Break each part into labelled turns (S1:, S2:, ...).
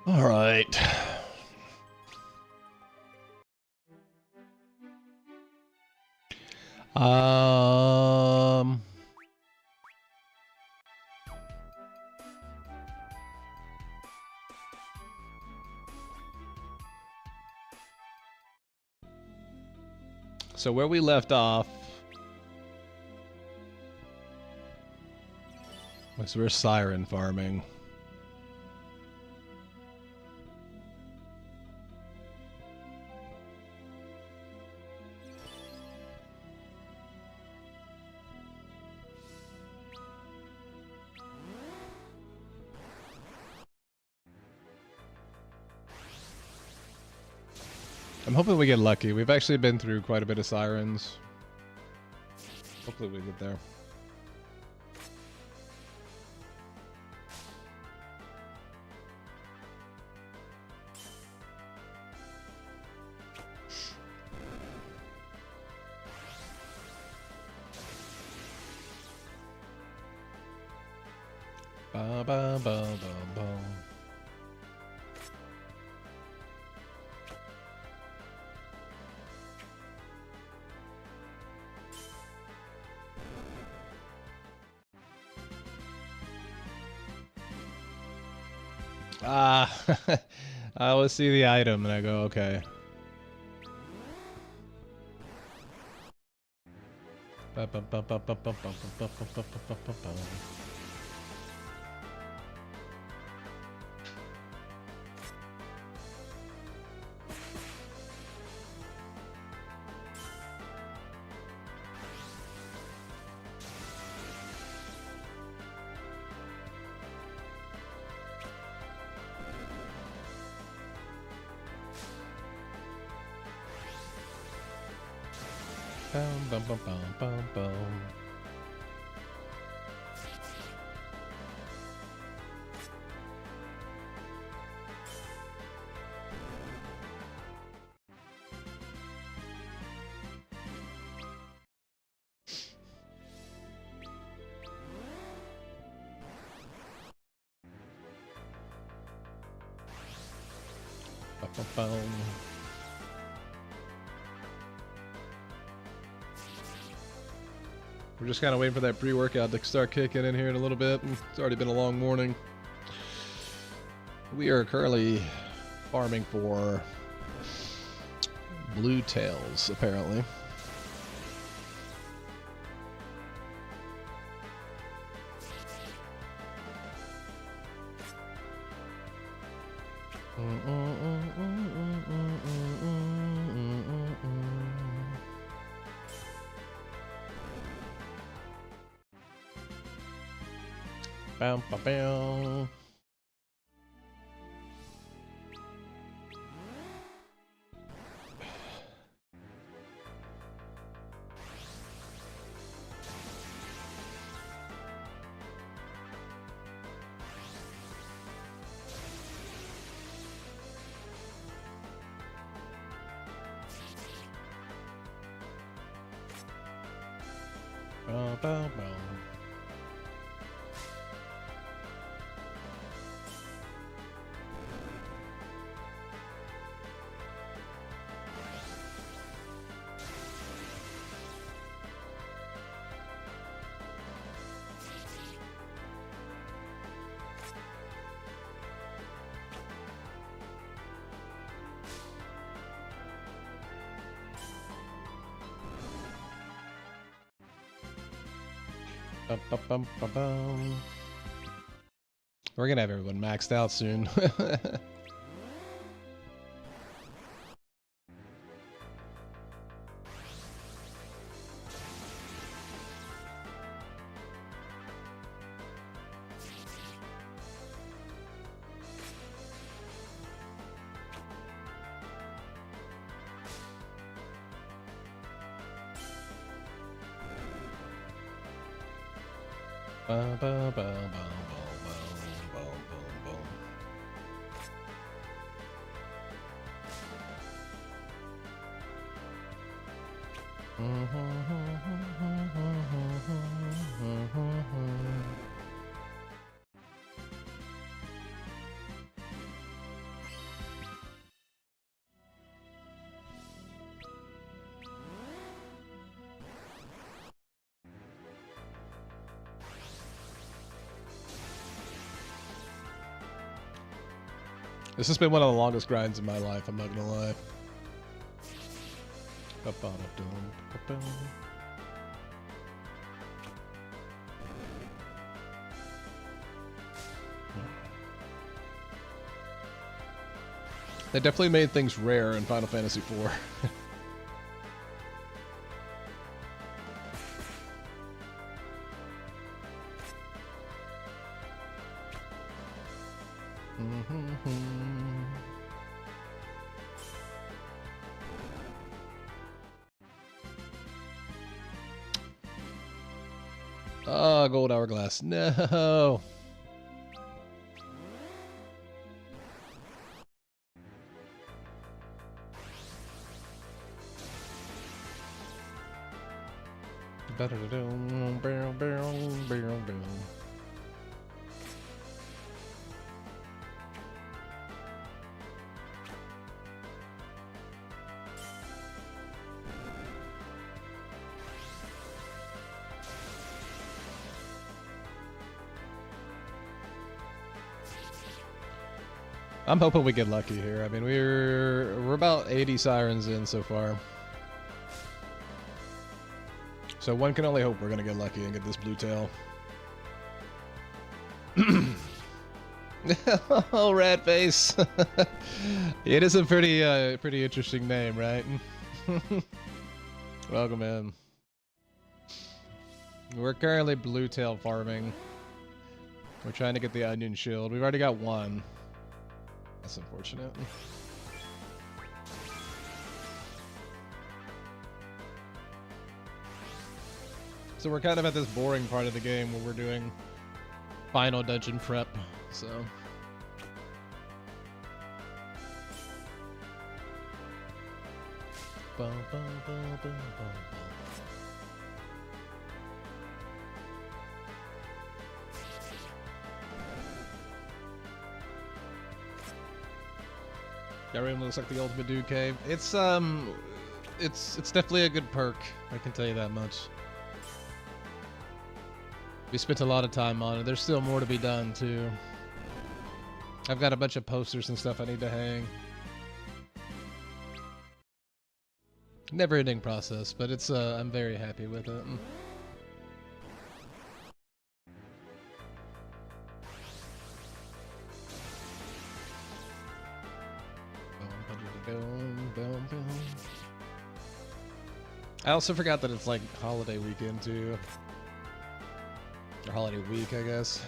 S1: All right. So where we left off was we're siren farming. I'm hoping we get lucky. We've actually been through quite a bit of sirens. Hopefully we get there. Ba ba ba ba ba. I always see the item and I go, okay. Bum, bum, bum, bum, bum. Bum, bum, bum. We're just kind of waiting for that pre-workout to start kicking in here in a little bit. It's already been a long morning. We are currently farming for blue tails, apparently. Bam, bam, bam. Bam, bam, bam. Bum, bum, bum, bum, bum. We're gonna have everyone maxed out soon. Ba, ba, ba, ba, ba, ba, ba, ba, ba. This has been one of the longest grinds in my life, I'm not gonna lie. They definitely made things rare in Final Fantasy IV. Oh, gold hourglass. No. I'm hoping we get lucky here. I mean, we're about 80 sirens in so far. So one can only hope we're gonna get lucky and get this blue tail. Oh, rat face. It is a pretty interesting name, right? Welcome in. We're currently blue tail farming. We're trying to get the onion shield. We've already got one. That's unfortunate. So we're kind of at this boring part of the game where we're doing final dungeon prep, so. Bum, bum, bum, bum, bum. That room looks like the ultimate dude cave. It's definitely a good perk, I can tell you that much. We spent a lot of time on it. There's still more to be done too. I've got a bunch of posters and stuff I need to hang. Never-ending process, but it's I'm very happy with it. I also forgot that it's like holiday weekend too. Or holiday week, I guess.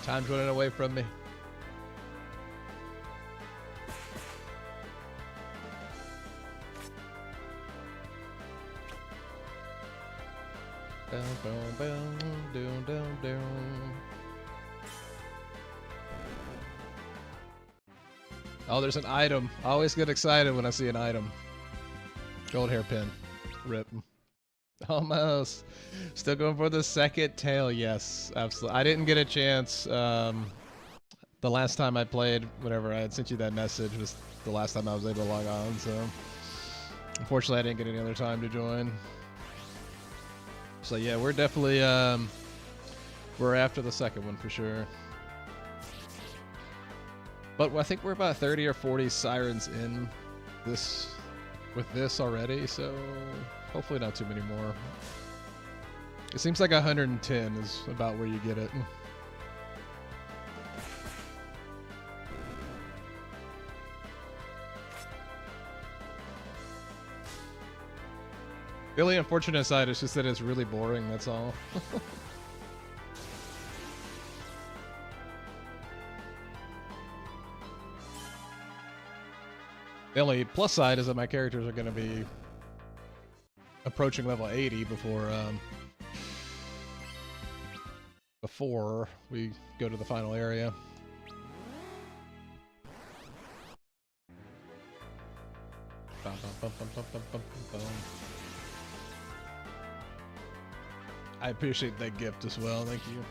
S1: Time's running away from me. Down, down, down, down, down, down. Oh, there's an item. I always get excited when I see an item. Gold hairpin. Rip. Almost. Still going for the second tail. Yes, absolutely. I didn't get a chance. The last time I played, whenever I had sent you that message, was the last time I was able to log on. So, unfortunately, I didn't get any other time to join. So yeah, we're definitely we're after the second one for sure. But I think we're about 30 or 40 sirens in this with this already, so hopefully not too many more. It seems like 110 is about where you get it. The only unfortunate side is just that it's really boring, that's all. The only plus side is that my characters are going to be approaching level 80 before we go to the final area. Bum, bum, bum, bum, bum, bum, bum. I appreciate that gift as well, thank you.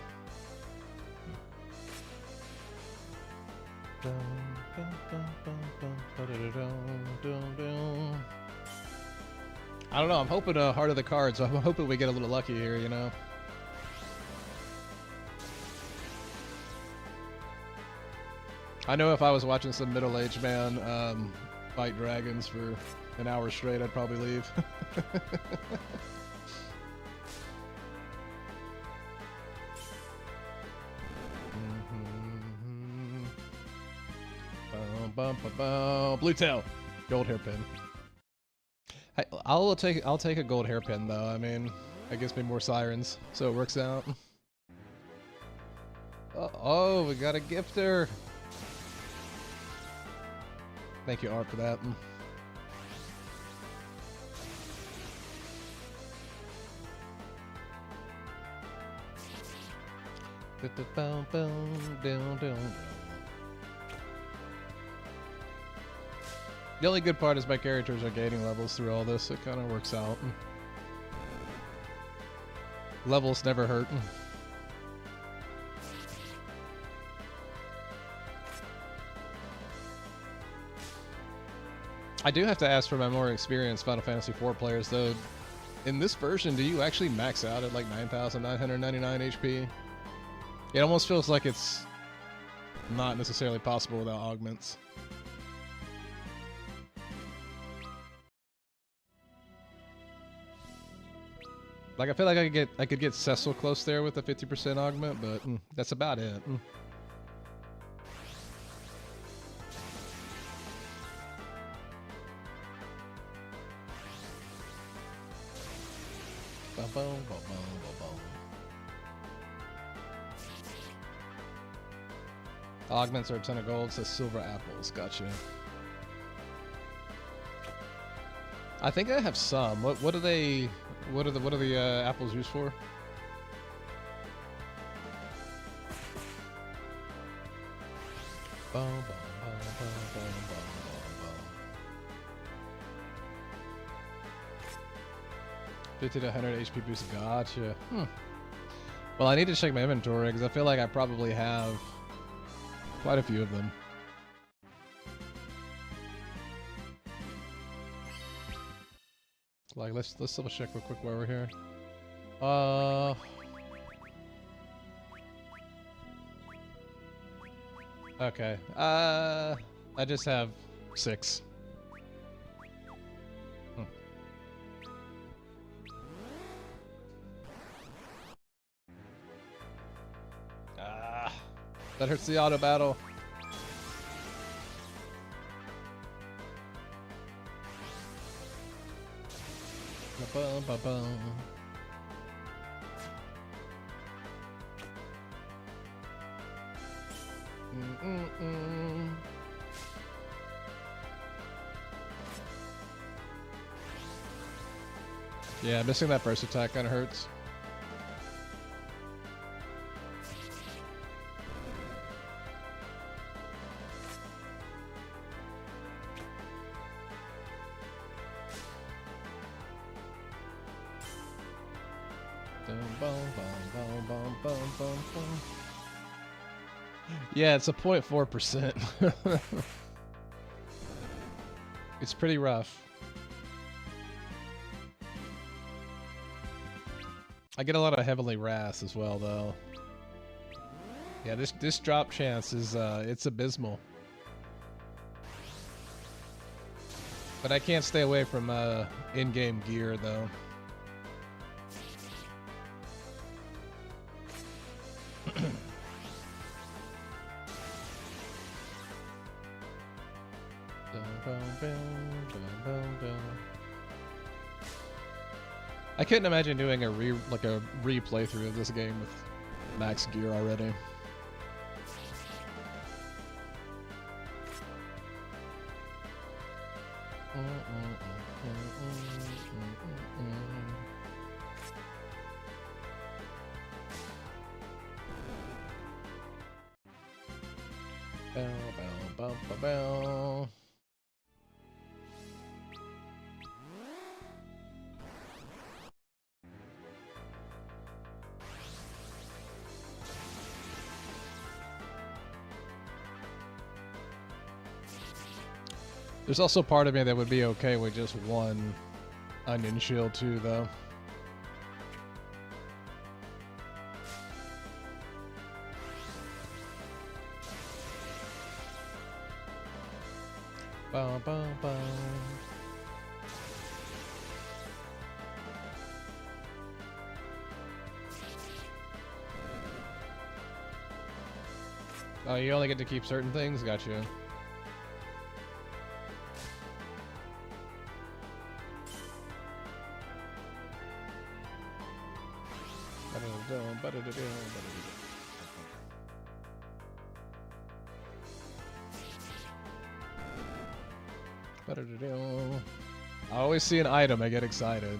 S1: I don't know, I'm hoping Heart of the Cards, so I'm hoping we get a little lucky here, you know? I know if I was watching some middle-aged man fight dragons for an hour straight, I'd probably leave. Blue tail, gold hairpin. I'll take a gold hairpin though. I mean, that gives me more sirens, so it works out. Oh, we got a gifter. Thank you, Art, for that. The only good part is my characters are gaining levels through all this. It kind of works out. Levels never hurt. I do have to ask for my more experienced Final Fantasy IV players, though. In this version, do you actually max out at like 9,999 HP? It almost feels like it's not necessarily possible without augments. Like, I feel like I could get Cecil close there with a 50% augment, but that's about it. Augments are a ton of gold, says silver apples. Gotcha. I think I have some. What are they? What are the apples used for? Boom, boom, boom, boom, boom, boom, boom. 50 to 100 HP boost. Gotcha. Well, I need to check my inventory because I feel like I probably have quite a few of them. Like, let's double check real quick while we're here. Okay. I just have 6. That hurts the auto battle. Ba-bum. Yeah, missing that first attack kind of hurts. Yeah, it's a 0.4%. It's pretty rough. I get a lot of Heavenly Wrath as well, though. Yeah, this drop chance is it's abysmal. But I can't stay away from in-game gear, though. I couldn't imagine doing a re-playthrough of this game with max gear already. There's also part of me that would be okay with just one onion shield too, though. Bum, bum, bum. Oh, you only get to keep certain things? Gotcha. I always see an item, I get excited.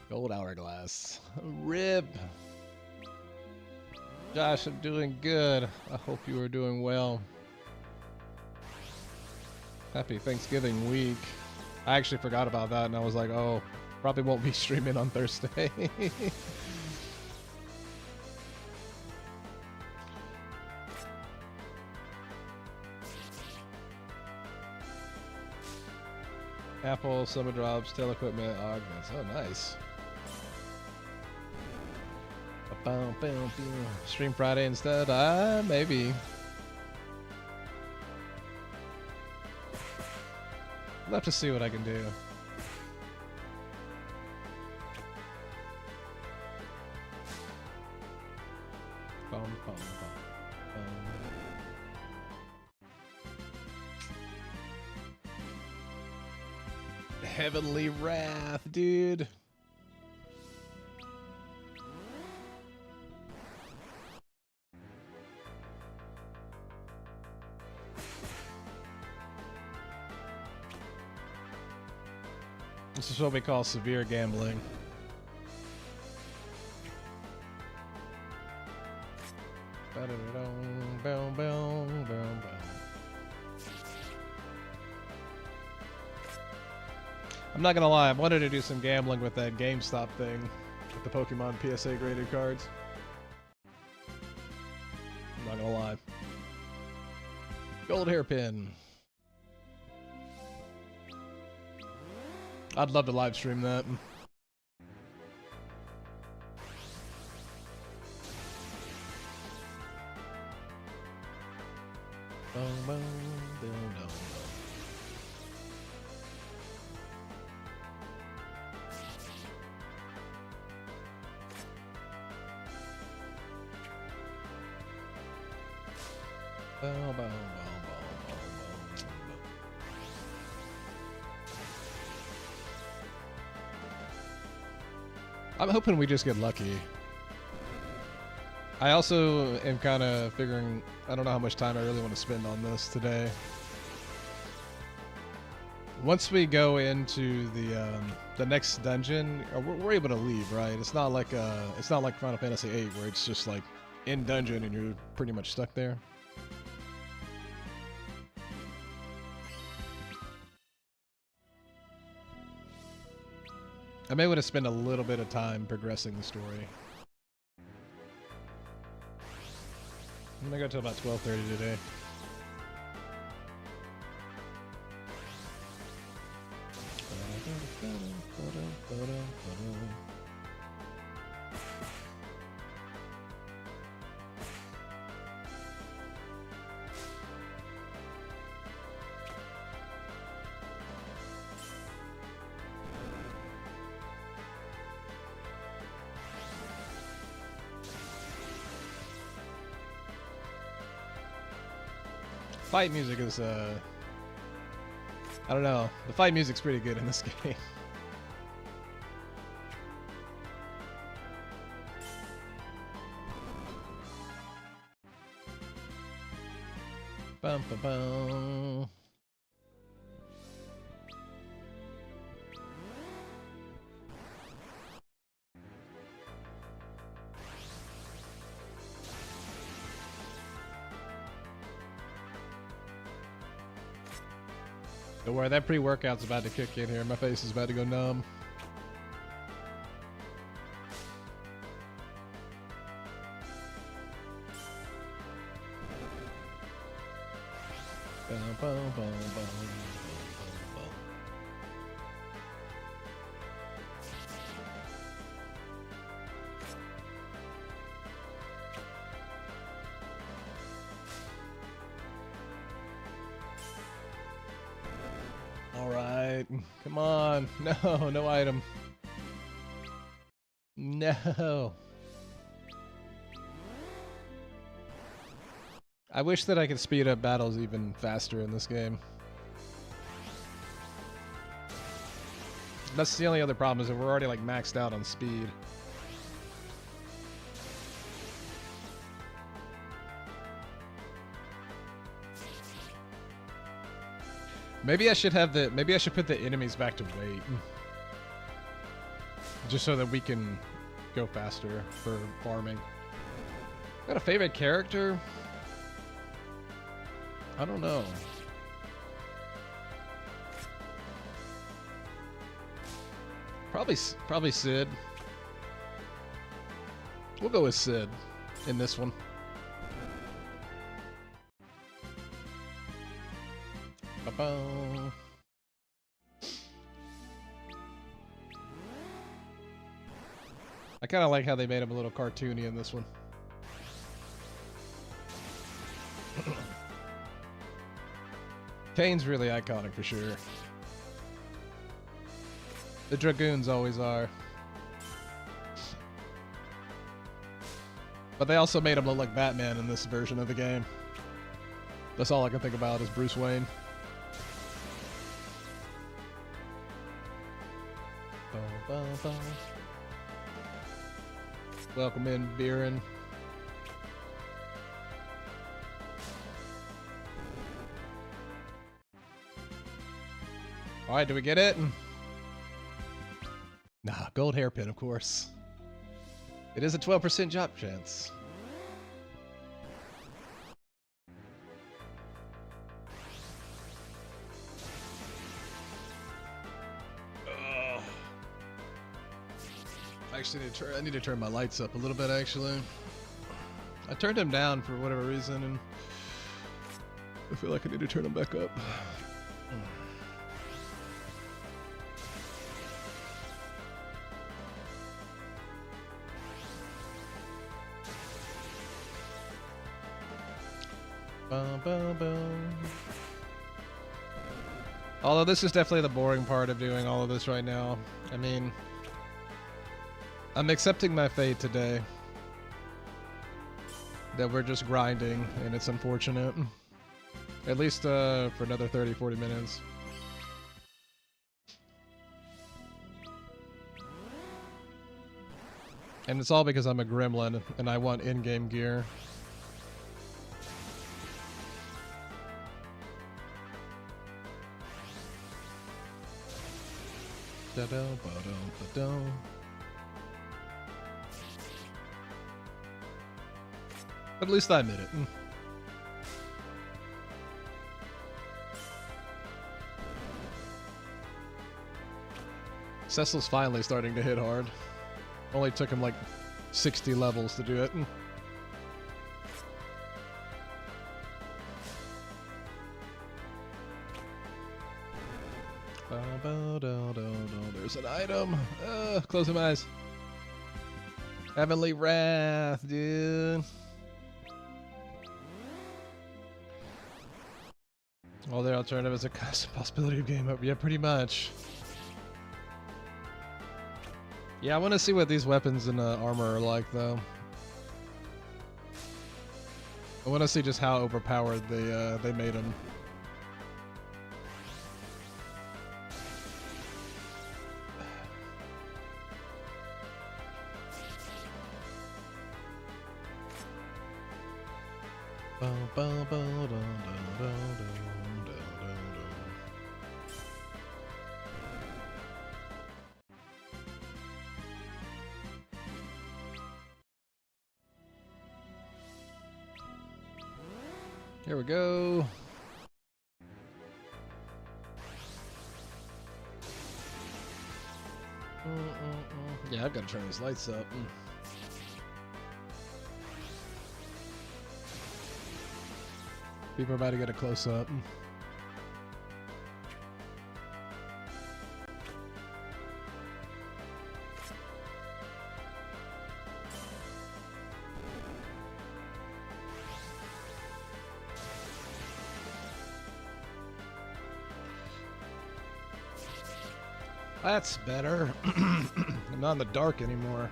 S1: Gold hourglass. RIP! Josh, I'm doing good. I hope you are doing well. Happy Thanksgiving week. I actually forgot about that and I was like, oh, probably won't be streaming on Thursday. Apple, Summer Drops, Tail Equipment, Augments. Oh, nice. Stream Friday instead? Maybe. I'll have to see what I can do. Heavenly Wrath, dude. This is what we call severe gambling. I'm not gonna lie, I wanted to do some gambling with that GameStop thing with the Pokemon PSA graded cards. I'm not gonna lie. Gold hairpin. I'd love to live stream that. I'm hoping we just get lucky. I also am kind of figuring, I don't know how much time I really want to spend on this today. Once we go into the next dungeon, we're able to leave, right? It's not like Final Fantasy VIII where it's just like in dungeon and you're pretty much stuck there. I may want to spend a little bit of time progressing the story. I'm gonna go till about 12:30 today. Fight music is, I don't know. The fight music's pretty good in this game. Bum, bum, bum. Don't worry, that pre-workout's about to kick in here. My face is about to go numb. Bum, bum, bum, bum, bum, bum. anything. Come on. No, no item. No. I wish that I could speed up battles even faster in this game. That's the only other problem, is that we're already like maxed out on speed. Maybe I should have the, maybe I should put the enemies back to wait. Just so that we can go faster for farming. Got a favorite character? I don't know. Probably Sid. We'll go with Sid in this one. Ba-boom. I kind of like how they made him a little cartoony in this one. Kane's really iconic for sure. The Dragoons always are. But they also made him look like Batman in this version of the game. That's all I can think about is Bruce Wayne. Welcome in, Biren. Alright, do we get it? Nah, gold hairpin, of course. It is a 12% drop chance. Ugh. Actually, I need to turn my lights up a little bit, actually. I turned them down for whatever reason, and I feel like I need to turn them back up. Although this is definitely the boring part of doing all of this right now. I mean, I'm accepting my fate today. That we're just grinding, and it's unfortunate. At least for another 30-40 minutes. And it's all because I'm a gremlin, and I want in-game gear. But at least I admit it. Cecil's finally starting to hit hard. Only took him like 60 levels to do it. There's an item. Closing my eyes. Heavenly Wrath, dude. All the alternative is a constant possibility of game over. Yeah, pretty much. Yeah, I want to see what these weapons and armor are like, though. I want to see just how overpowered they made them. Here we go. Yeah, I've got to turn these lights up. People are about to get a close-up. That's better. I'm not in the dark anymore.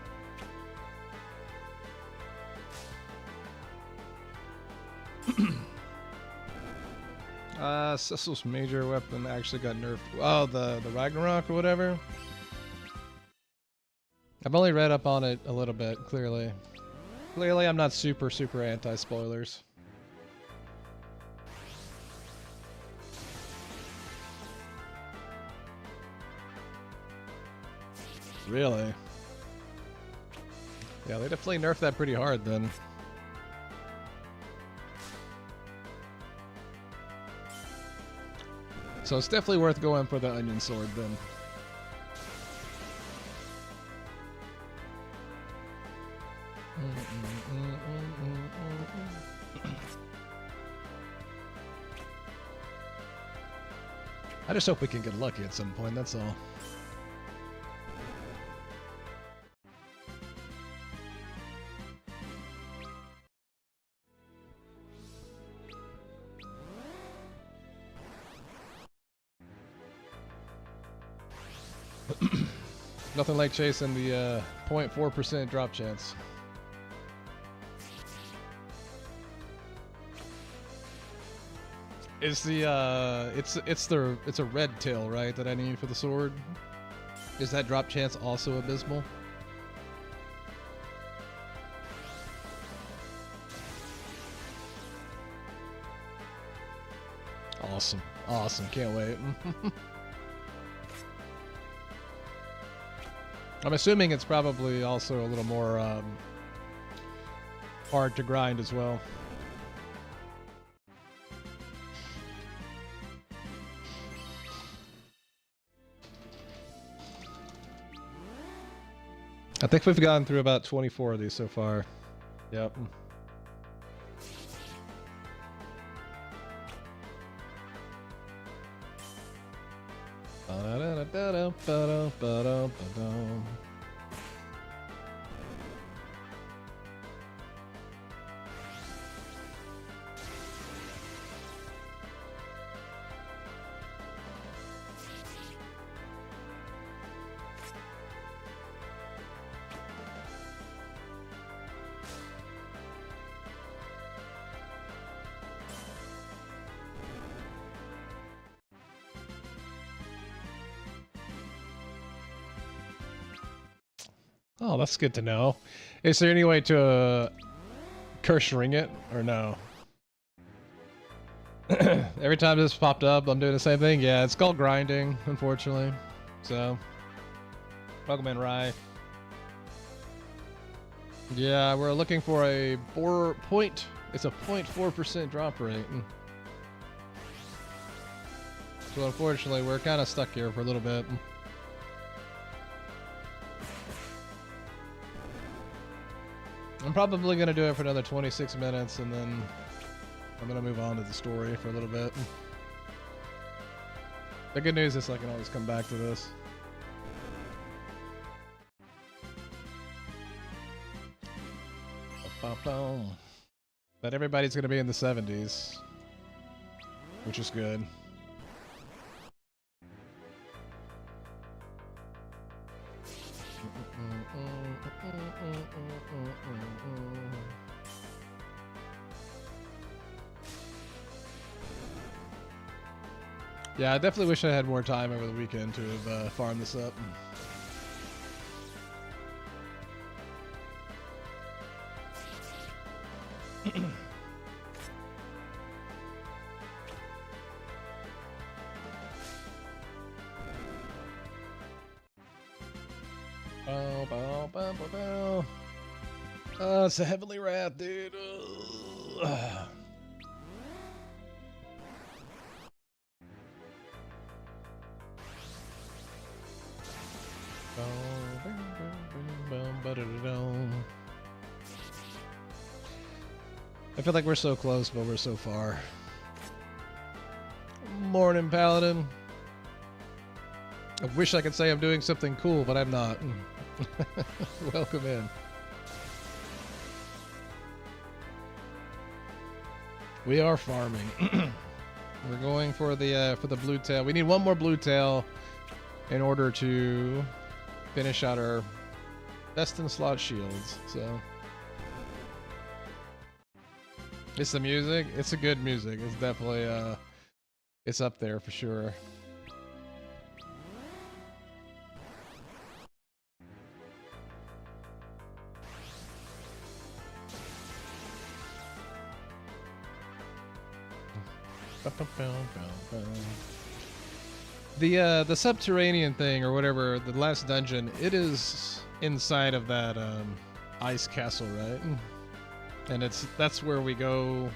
S1: Sissel's major weapon actually got nerfed. Oh, the Ragnarok or whatever? I've only read up on it a little bit, clearly. Clearly I'm not super anti-spoilers. Really? Yeah, they definitely nerfed that pretty hard then. So it's definitely worth going for the Onion Sword then. I just hope we can get lucky at some point, that's all. Nothing like chasing the 0.4% drop chance. Is the it's a red tail, right, that I need for the sword? Is that drop chance also abysmal? Awesome. Awesome. Can't wait. I'm assuming it's probably also a little more hard to grind as well. I think we've gotten through about 24 of these so far. Yep. Oh, that's good to know. Is there any way to curse ring it, or no? Every time this popped up, I'm doing the same thing. Yeah, it's called grinding, unfortunately. So, welcome in, Rye. Yeah, we're looking for a it's a 0.4% drop rate. So unfortunately, we're kind of stuck here for a little bit. I'm probably going to do it for another 26 minutes, and then I'm going to move on to the story for a little bit. The good news is I can always come back to this. But everybody's going to be in the 70s, which is good. Yeah, I definitely wish I had more time over the weekend to have farmed this up. Oh, it's a Heavenly Wrath, dude. I feel like we're so close, but we're so far. Morning, Paladin. I wish I could say I'm doing something cool, but I'm not. Welcome in. We are farming. We're going for the blue tail. We need one more blue tail in order to finish out our Destin slot shields. So it's the music. It's a good music. It's definitely it's up there for sure. The subterranean thing or whatever, the last dungeon, it is inside of that ice castle, right? And that's where we go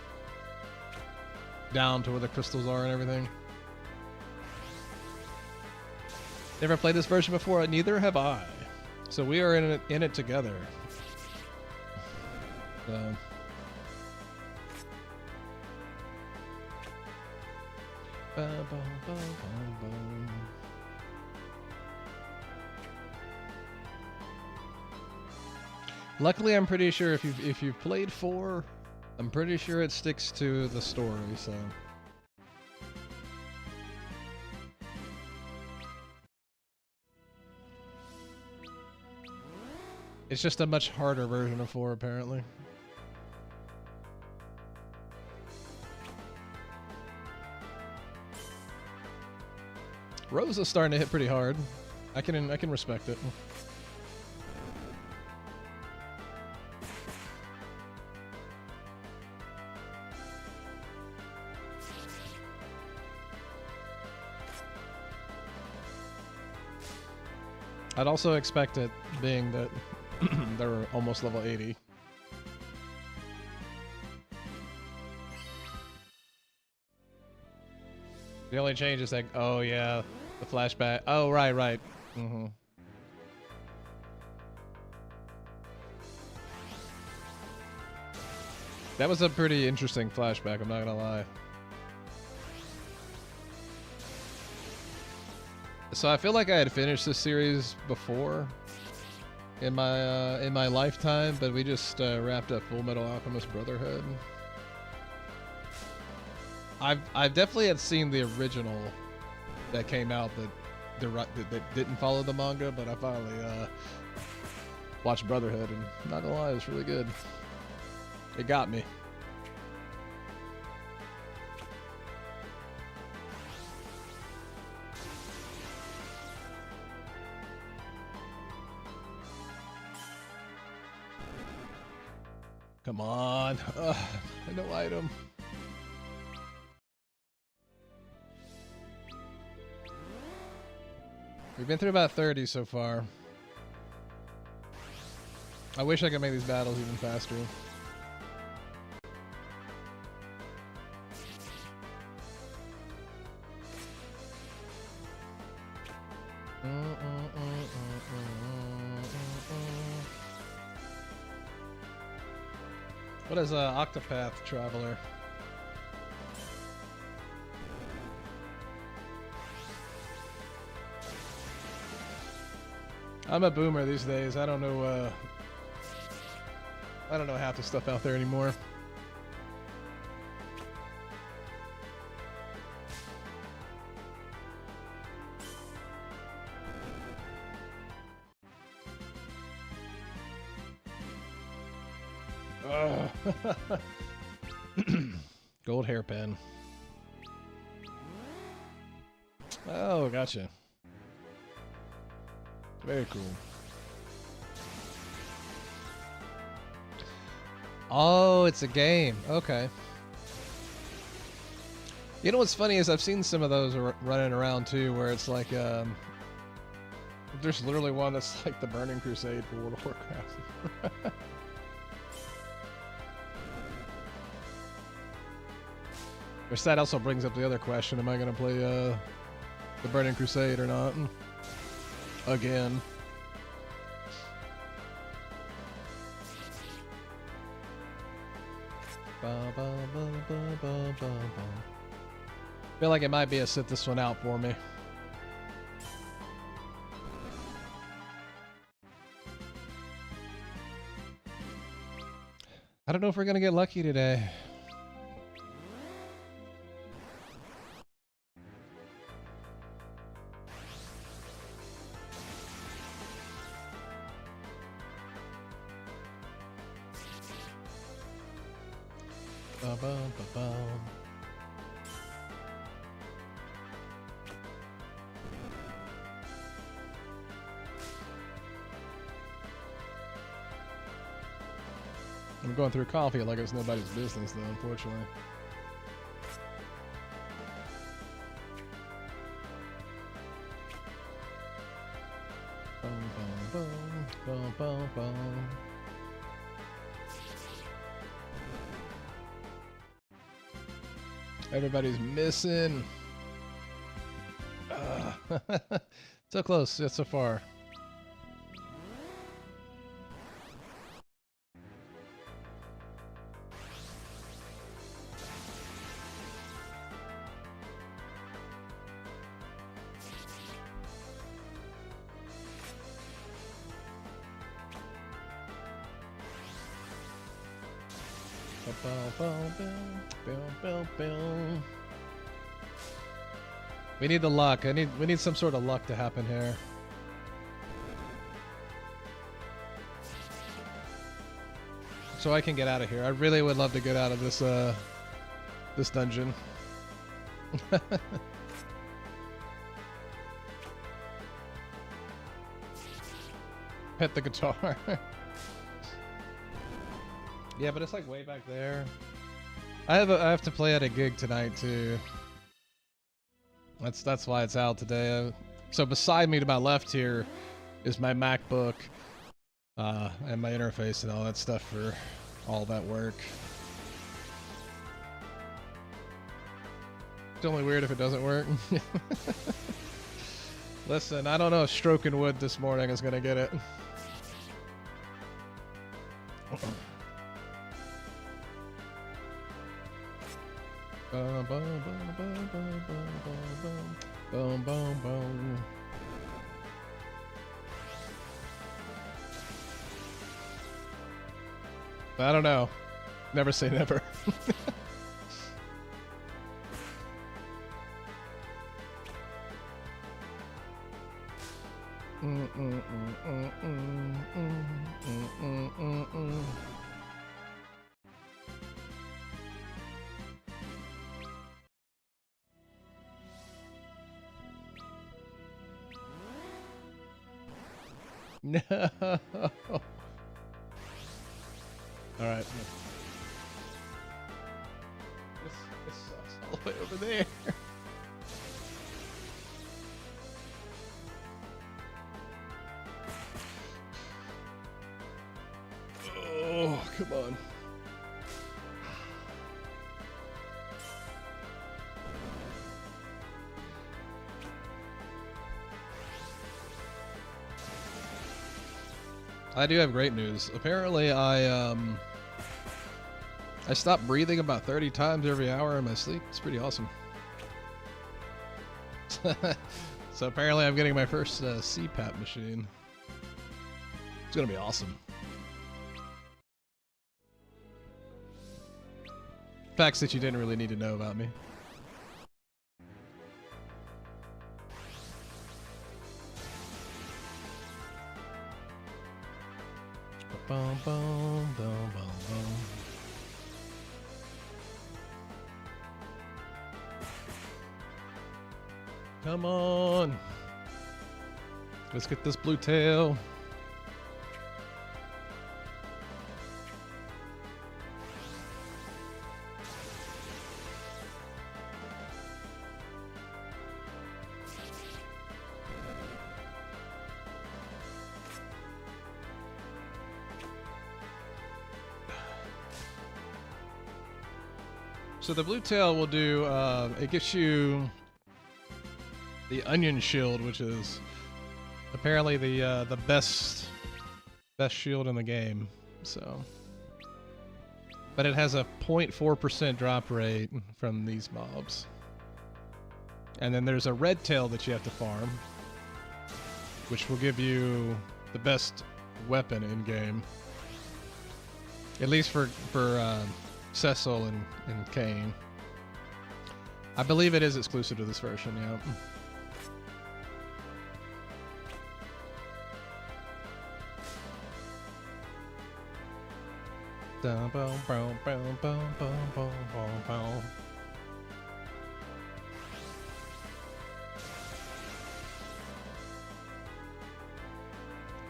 S1: down to where the crystals are and everything. Never played this version before, neither have I. So we are in it together. So luckily, I'm pretty sure if you've played 4, I'm pretty sure it sticks to the story. So it's just a much harder version of 4, apparently. Rose is starting to hit pretty hard. I can respect it. I'd also expect it, being that they're almost level 80. The only change is like, oh yeah, the flashback. Oh, right. Mm-hmm. That was a pretty interesting flashback, I'm not gonna lie. So I feel like I had finished this series before in my lifetime, but we just wrapped up Full Metal Alchemist Brotherhood. I've definitely had seen the original that came out that didn't follow the manga, but I finally watched Brotherhood, and I'm not gonna lie, it's really good. It got me. Come on. No item. We've been through about 30 so far. I wish I could make these battles even faster. What is Octopath Traveler? I'm a boomer these days. I don't know half the stuff out there anymore. Gold hairpin. Oh, gotcha. Very cool. Oh, it's a game. Okay. You know what's funny is I've seen some of those running around too, where it's like there's literally one that's like the Burning Crusade for World of Warcraft. Which that also brings up the other question: am I going to play the Burning Crusade or not? Again. Feel like it might be a sit this one out for me. I don't know if we're gonna get lucky today. Ba-bum-ba-bum. I'm going through coffee like it's nobody's business, though, unfortunately. Bum, bum, bum, bum, bum, bum. Everybody's missing. So close, yet so far. We need the luck. We need some sort of luck to happen here. So I can get out of here. I really would love to get out of this this dungeon. Pet the guitar. Yeah, but it's like way back there. I have to play at a gig tonight too. That's why it's out today. So beside me to my left here is my MacBook and my interface and all that stuff for all that work. It's only weird if it doesn't work. Listen, I don't know if stroking wood this morning is gonna get it. Boom, boom, boom, boom, boom, boom, boom, boom, boom. I don't know. Never say never. No. All right. This sucks all the way over there. Oh, come on. I do have great news. Apparently, I stopped breathing about 30 times every hour in my sleep. It's pretty awesome. So apparently, I'm getting my first CPAP machine. It's gonna be awesome. Facts that you didn't really need to know about me. Boom, boom, boom, boom, boom. Come on. Let's get this blue tail. So the blue tail will do, it gives you the onion shield, which is apparently the best shield in the game. So, but it has a 0.4% drop rate from these mobs. And then there's a red tail that you have to farm, which will give you the best weapon in game. At least for Cecil and Kane. I believe it is exclusive to this version, yeah. Dum, boom, boom, boom, boom, boom, boom, boom, boom.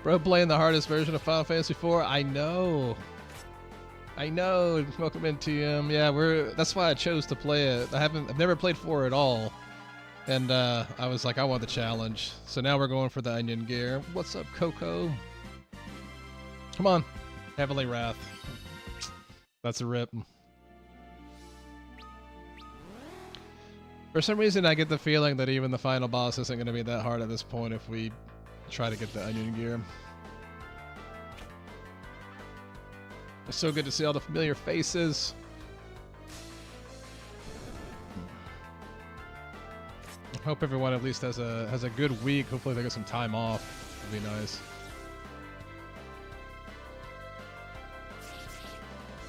S1: Bro, playing the hardest version of Final Fantasy IV. I know. I know. Welcome in, TM. Yeah, that's why I chose to play it. I've never played 4 at all. And I was like, I want the challenge. So now we're going for the onion gear. What's up, Coco? Come on. Heavenly Wrath. That's a rip. For some reason, I get the feeling that even the final boss isn't going to be that hard at this point if we try to get the onion gear. It's so good to see all the familiar faces. I hope everyone at least has a good week. Hopefully they get some time off. That'd be nice.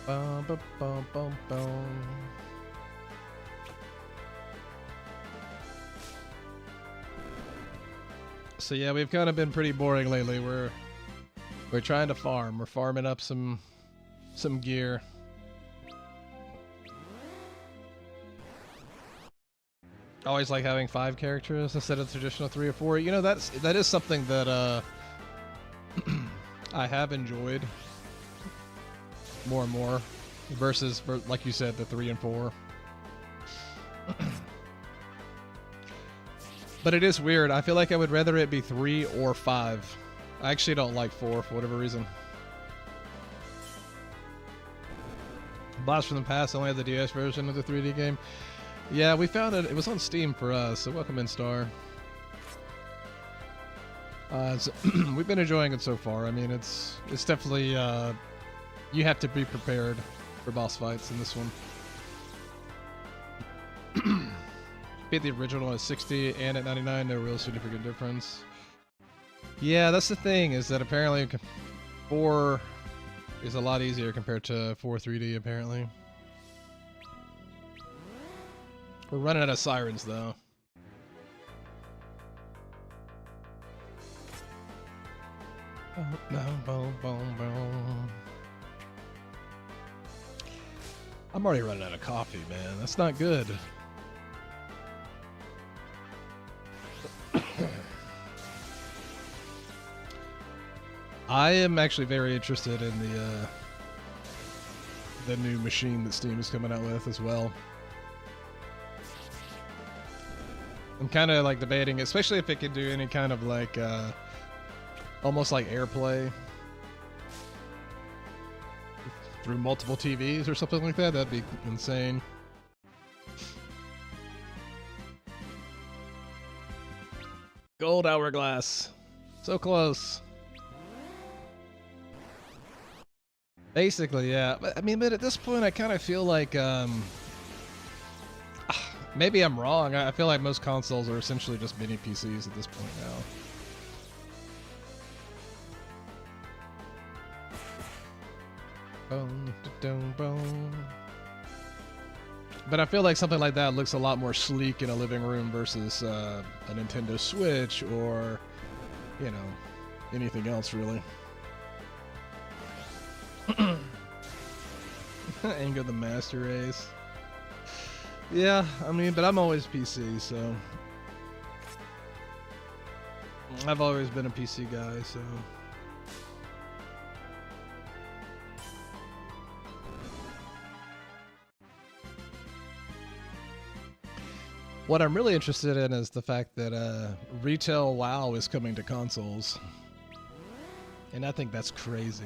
S1: Bum, bum, bum, bum, bum. So yeah, we've kind of been pretty boring lately. We're trying to farm. We're farming up some gear. Always like having 5 characters instead of the traditional 3 or 4. You know, that is something that I have enjoyed more and more versus, like you said, the 3 and 4. But it is weird. I feel like I would rather it be 3 or 5. I actually don't like 4 for whatever reason. Blast from the Past only had the DS version of the 3D game. Yeah, we found it. It was on Steam for us, so welcome in, Star. We've been enjoying it so far. I mean, it's definitely you have to be prepared for boss fights in this one. Beat the original at 60 and at 99, no real significant difference. Yeah, that's the thing, is that apparently 4 is a lot easier compared to 4 3D, apparently. We're running out of sirens, though. I'm already running out of coffee, man. That's not good. I am actually very interested in the new machine that Steam is coming out with as well. I'm kind of like debating, especially if it could do any kind of like almost like AirPlay through multiple TVs or something like that. That'd be insane. Gold hourglass. So close. Basically, yeah. But I mean, but at this point, I kind of feel like maybe I'm wrong. I feel like most consoles are essentially just mini PCs at this point now. Boom, boom, boom. But I feel like something like that looks a lot more sleek in a living room versus a Nintendo Switch or, you know, anything else really. Anger the Master Race. Yeah, I mean, but I'm always PC, so I've always been a PC guy, so what I'm really interested in is the fact that retail WoW is coming to consoles, and I think that's crazy.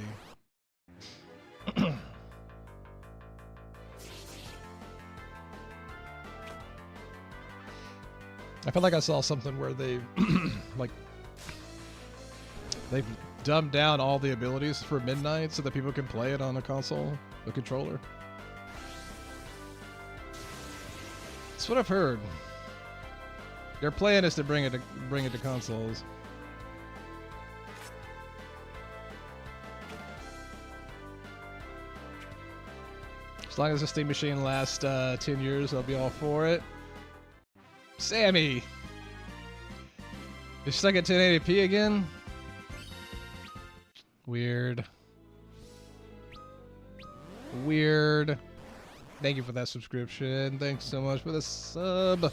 S1: I feel like I saw something where they they've dumbed down all the abilities for Midnight so that people can play it on a console, the controller. That's what I've heard. Their plan is to bring it to consoles. As long as the Steam machine lasts 10 years, I'll be all for it. Sammy! You're stuck at 1080p again? Weird. Thank you for that subscription. Thanks so much for the sub.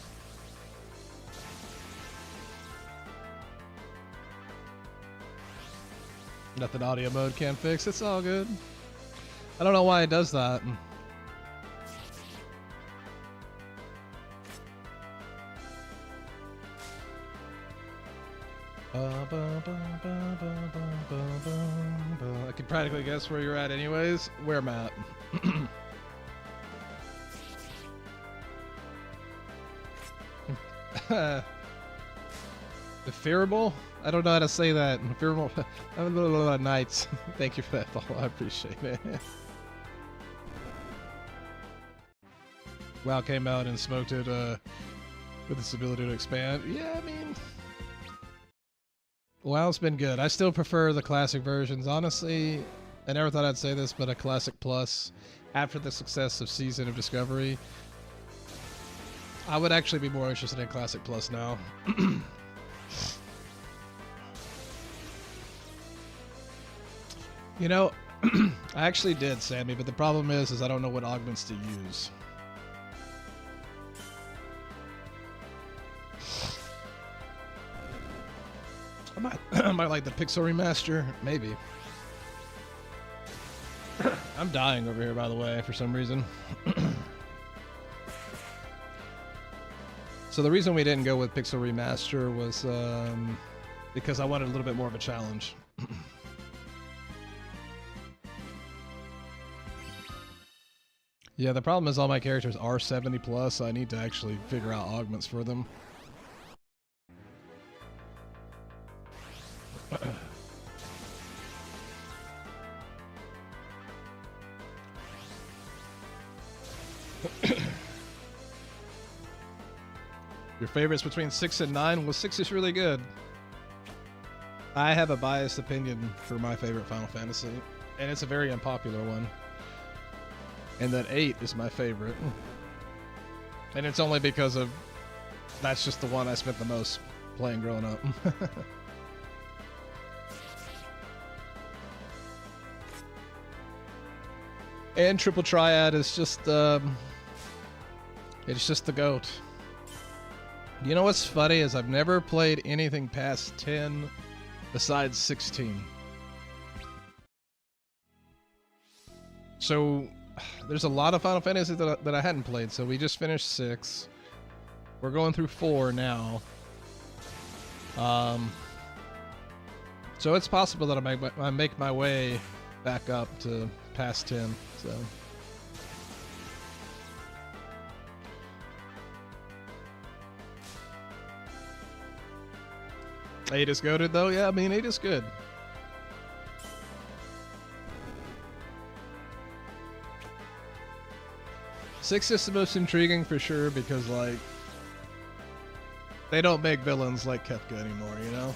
S1: Nothing audio mode can fix. It's all good. I don't know why it does that. I could practically guess where you're at anyways. Where, Matt? Fearable? I don't know how to say that. Fearable Knights. Thank you for that follow. I appreciate it. WoW came out and smoked it with its ability to expand. Yeah, I mean, WoW's been good. I still prefer the classic versions. Honestly, I never thought I'd say this, but a Classic Plus, after the success of Season of Discovery, I would actually be more interested in Classic Plus now. You know, I actually did, Sammy, but the problem is I don't know what augments to use. I might like the Pixel Remaster, maybe. I'm dying over here, by the way, for some reason. So the reason we didn't go with Pixel Remaster was because I wanted a little bit more of a challenge. Yeah, the problem is all my characters are 70 plus, so I need to actually figure out augments for them. Your favorites between 6 and 9? Well, 6 is really good. I have a biased opinion for my favorite Final Fantasy, and it's a very unpopular one. And that 8 is my favorite. And it's only because of that's just the one I spent the most playing growing up. And Triple Triad is just it's just the GOAT. You know what's funny is I've never played anything past 10 besides 16. So there's a lot of Final Fantasy that I hadn't played, so we just finished 6. We're going through 4 now. So it's possible that I make my way back up to past 10. So 8 is goated though. Yeah, I mean 8 is good. Six is the most intriguing for sure because, like, they don't make villains like Kefka anymore, you know?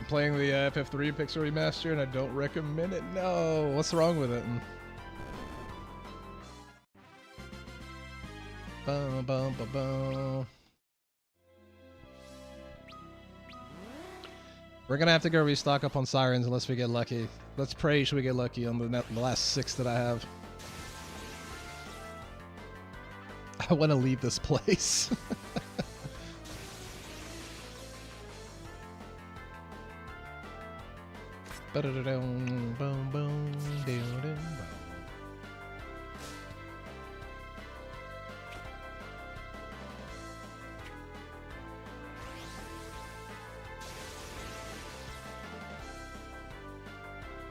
S1: I'm playing the FF3 Pixel Remaster and I don't recommend it. No, what's wrong with it? Bum, bum, bum, bum. We're gonna have to go restock up on Sirens unless we get lucky. Let's pray should we get lucky on the last 6 that I have. I want to leave this place.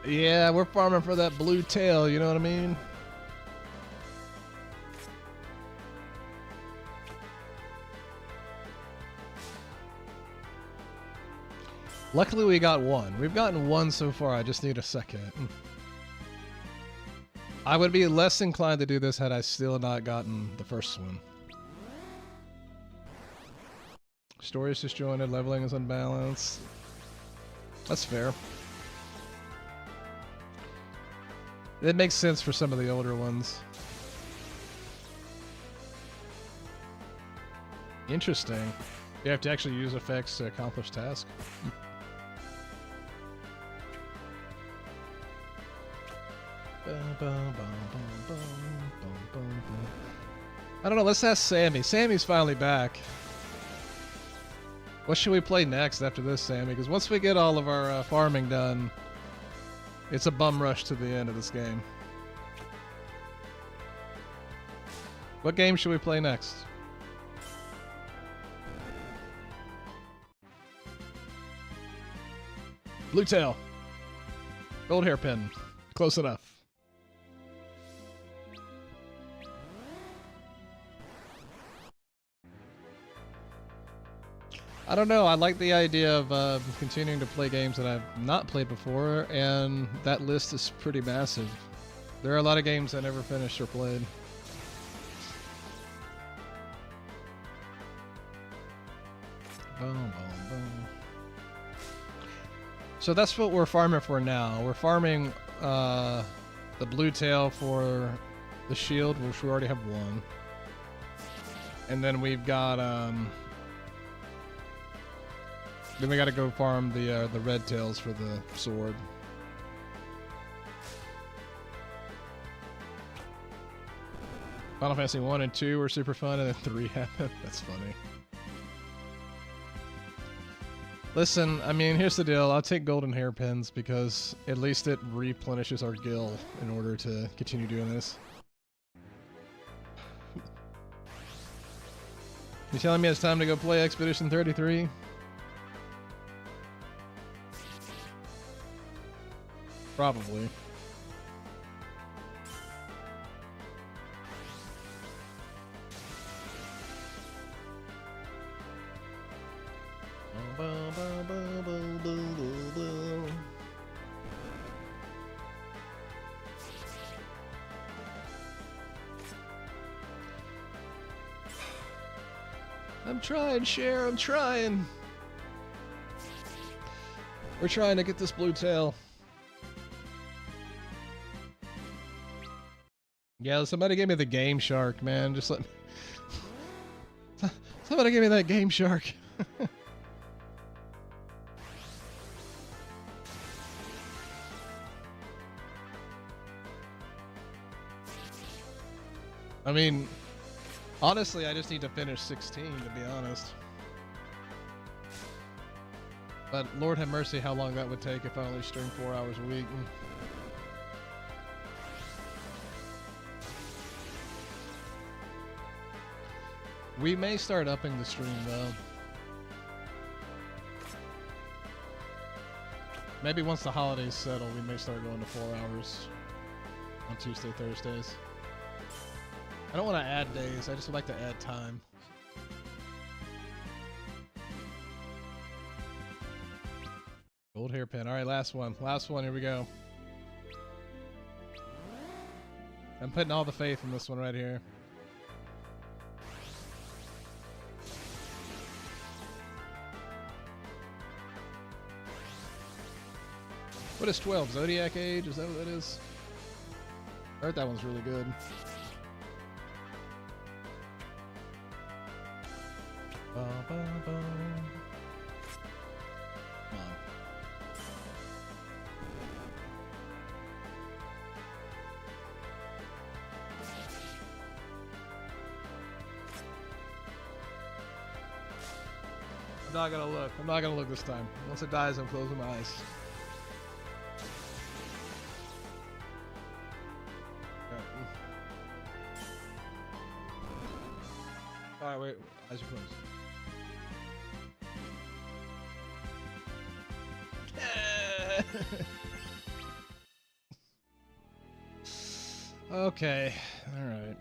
S1: Yeah, we're farming for that blue tail, you know what I mean? Luckily we got one. We've gotten one so far, I just need a second. I would be less inclined to do this had I still not gotten the first one. Story is disjointed, leveling is unbalanced. That's fair. It makes sense for some of the older ones. Interesting. You have to actually use effects to accomplish tasks. I don't know, let's ask Sammy. Sammy's finally back. What should we play next after this, Sammy? Because once we get all of our farming done, it's a bum rush to the end of this game. What game should we play next? Blue tail. Gold hairpin. Close enough. I don't know. I like the idea of continuing to play games that I've not played before, and that list is pretty massive. There are a lot of games I never finished or played. Boom, boom, boom. So that's what we're farming for now. We're farming the blue tail for the shield, which we already have one. And then we've got then we got to go farm the red tails for the sword. Final Fantasy 1 and 2 were super fun, and then 3 happened. That's funny. Listen, I mean, here's the deal. I'll take golden hairpins because at least it replenishes our gil in order to continue doing this. You telling me it's time to go play Expedition 33? Probably. I'm trying, Cher, I'm trying. We're trying to get this blue tail. Yeah, somebody gave me the Game Shark, man. Just let me... Somebody give me that Game Shark. I mean, honestly, I just need to finish 16, to be honest. But Lord have mercy how long that would take if I only stream 4 hours a week. We may start upping the stream, though. Maybe once the holidays settle, we may start going to 4 hours on Tuesday, Thursdays. I don't want to add days, I just would like to add time. Gold hairpin. Alright, last one. Last one, here we go. I'm putting all the faith in this one right here. What is 12? Zodiac Age? Is that what that is? I heard that one's really good. Come on. I'm not gonna look. I'm not gonna look this time. Once it dies, I'm closing my eyes. Alright, wait. Eyes are closed. Okay. Alright.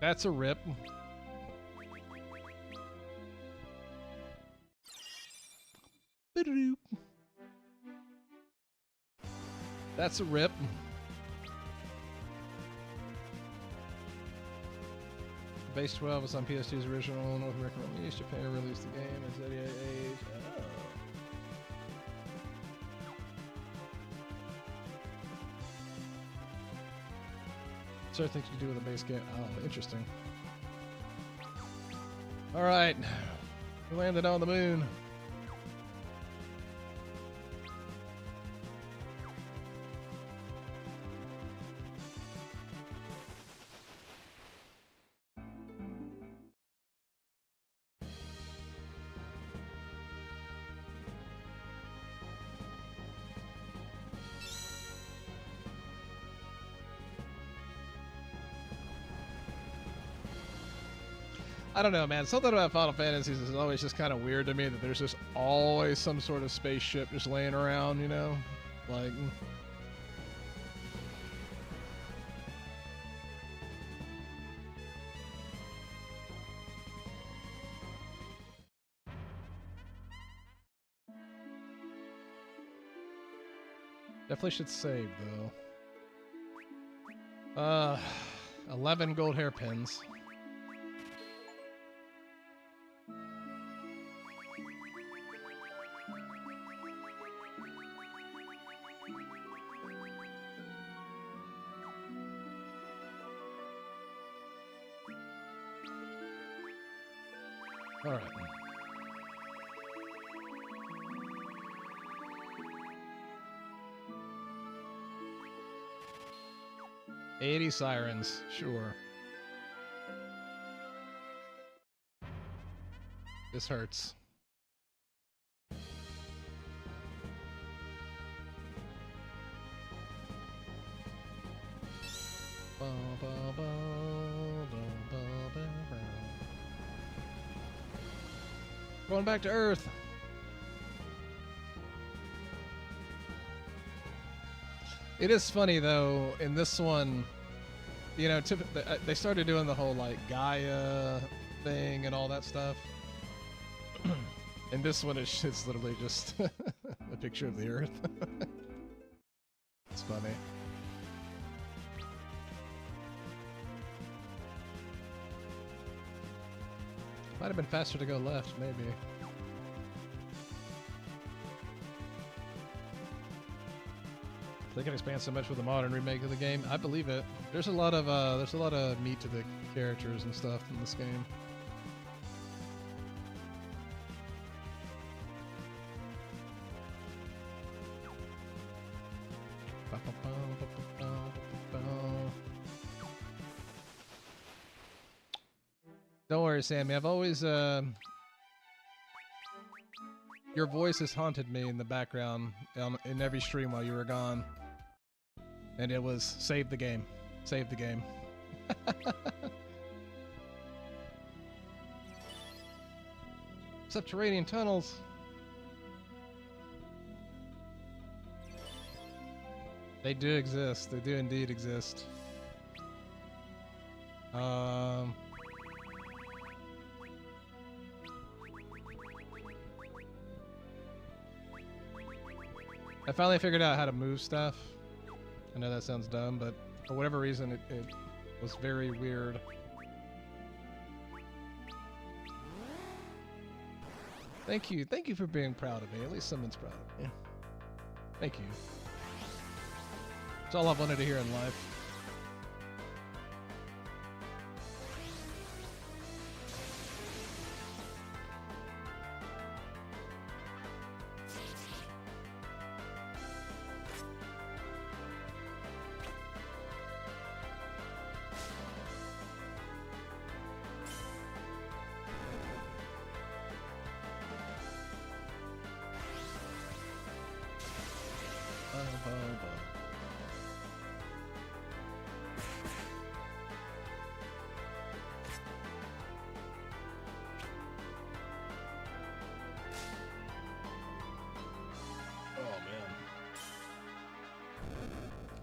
S1: That's a rip. That's a rip. Base 12 was on PS2's original North American release. Japan released the game as Zodiac Age. Oh. Certain things you can do with a base game. Oh, interesting. Alright. We landed on the moon. I don't know, man. Something about Final Fantasies is always just kind of weird to me that there's just always some sort of spaceship just laying around, you know? Like... Definitely should save, though. 11 gold hairpins. All right. 80 sirens, sure. This hurts. Going back to Earth. It is funny though, in this one, you know, they started doing the whole like Gaia thing and all that stuff. And this one is it's literally just a picture of the Earth. It's funny. Might have been faster to go left, maybe. They can expand so much with the modern remake of the game. I believe it. There's a lot of meat to the characters and stuff in this game. Don't worry, Sammy. I've always your voice has haunted me in the background in every stream while you were gone. And it was save the game. Save the game. Subterranean tunnels. They do exist. They do indeed exist. I finally figured out how to move stuff. I know that sounds dumb, but for whatever reason, it was very weird. Thank you for being proud of me. At least someone's proud of me. Thank you. It's all I've wanted to hear in life.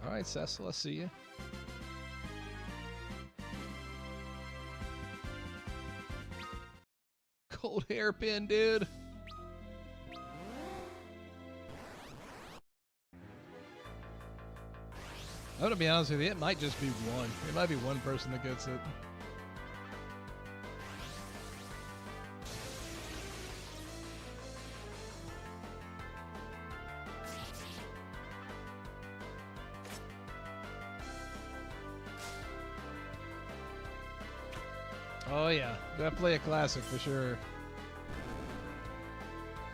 S1: Alright, Cecil, I see you. Cold hairpin, dude. I'm gonna be honest with you, it might just be one. It might be one person that gets it. Oh yeah, definitely a classic for sure.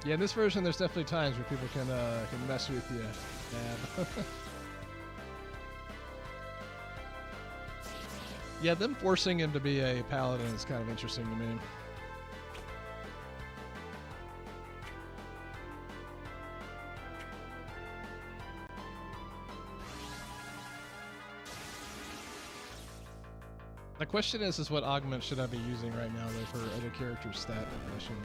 S1: Yeah, in this version, there's definitely times where people can mess with you. Yeah. Yeah, them forcing him to be a paladin is kind of interesting to me. The question is what augment should I be using right now though for other character stat progression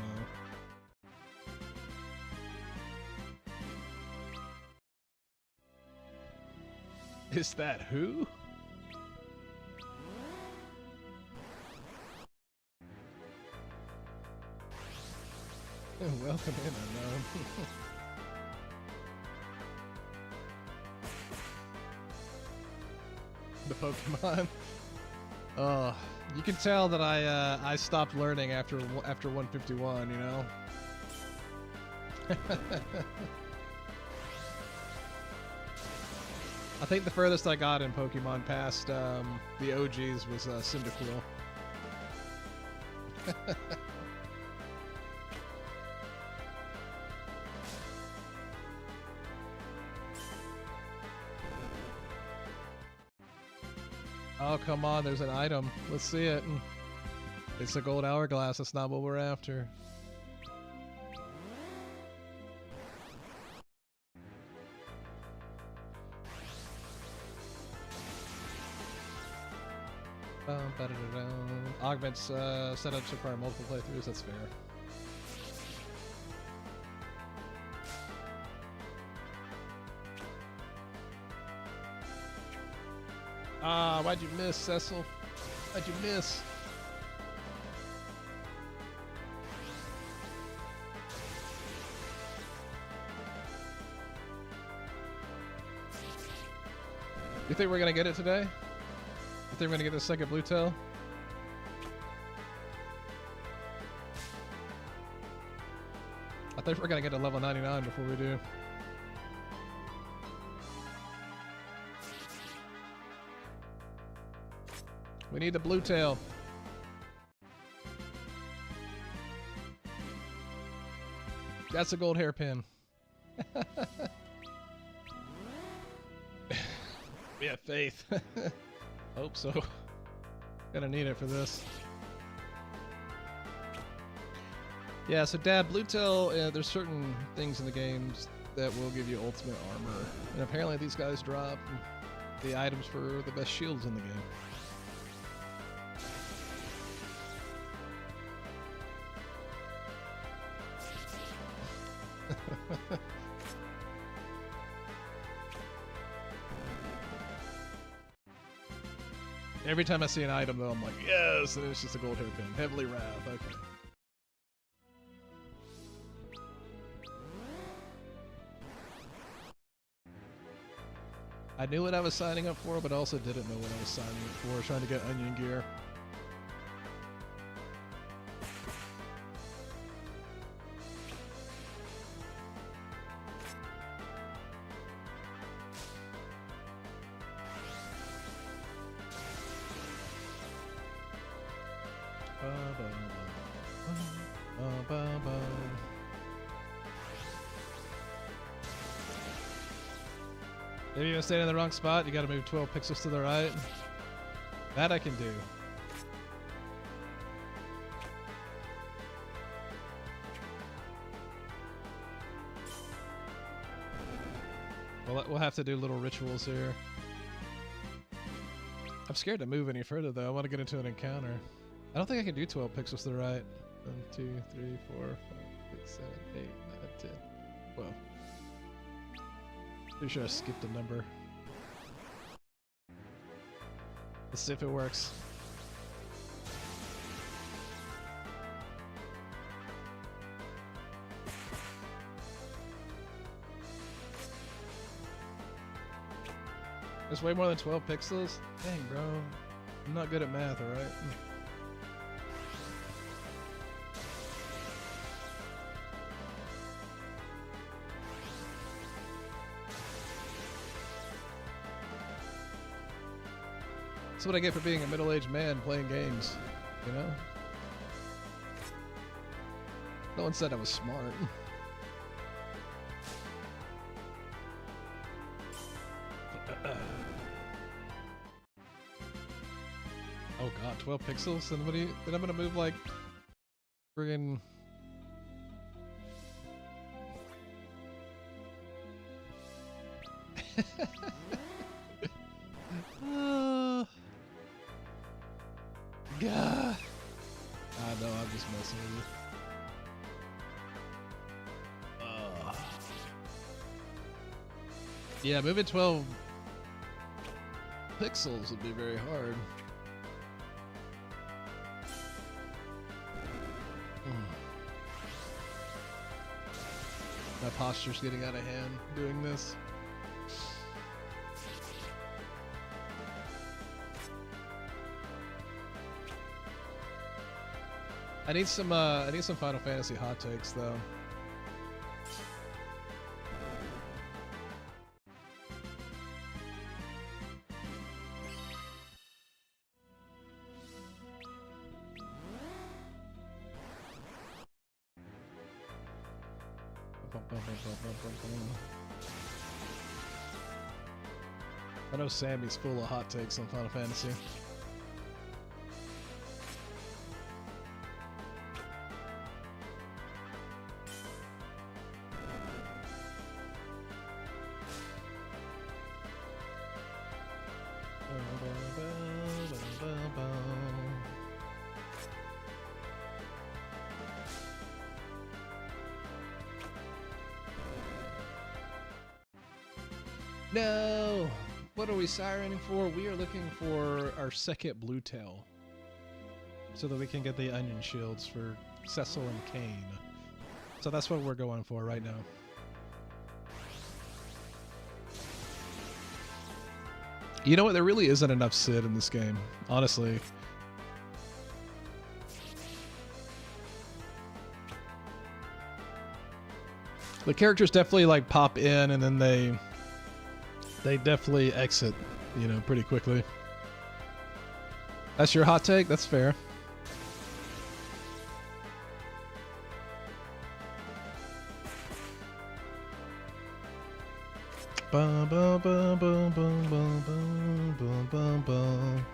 S1: though? Is that who? Welcome in, unknown. The Pokemon. You can tell that I stopped learning after 151. You know. I think the furthest I got in Pokemon past the OGs was Cyndaquil. Oh, come on, there's an item. Let's see it. It's a gold hourglass. That's not what we're after. Augments setups require multiple playthroughs. That's fair. Ah, why'd you miss, Cecil? Why'd you miss? You think we're gonna get it today? You think we're gonna get the second blue tail? I think we're gonna get to level 99 before we do. We need the blue tail. That's a gold hairpin. We have faith. Hope so. Gonna need it for this. Yeah, so Dad, blue tail, there's certain things in the games that will give you ultimate armor. And apparently these guys drop the items for the best shields in the game. Every time I see an item, though, I'm like, yes, and it's just a gold hairpin. Heavily Wrath, okay. I knew what I was signing up for, but also didn't know what I was signing up for, trying to get onion gear. If you're standing in the wrong spot, you gotta move 12 pixels to the right. That I can do. We'll have to do little rituals here. I'm scared to move any further though. I want to get into an encounter. I don't think I can do 12 pixels to the right. 1, 2, 3, 4, 5, 6, 7, 8, 9, 10, 12. Pretty sure I skipped a number. Let's see if it works. It's way more than 12 pixels? Dang, bro. I'm not good at math, alright? That's what I get for being a middle-aged man playing games, you know? No one said I was smart. Oh god, 12 pixels? And then I'm gonna move like friggin' God. I know, I'm just messing with you. Yeah, moving 12 pixels would be very hard. My posture's getting out of hand doing this. I need some Final Fantasy hot takes though. I know Sammy's full of hot takes on Final Fantasy. No! What are we sirening for? We are looking for our second blue tail. So that we can get the onion shields for Cecil and Kane. So that's what we're going for right now. You know what? There really isn't enough Cid in this game, honestly. The characters definitely like pop in and then they definitely exit, you know, pretty quickly. That's your hot take? That's fair. Bum, bum, bum, bum, bum, bum, bum, bum, bum.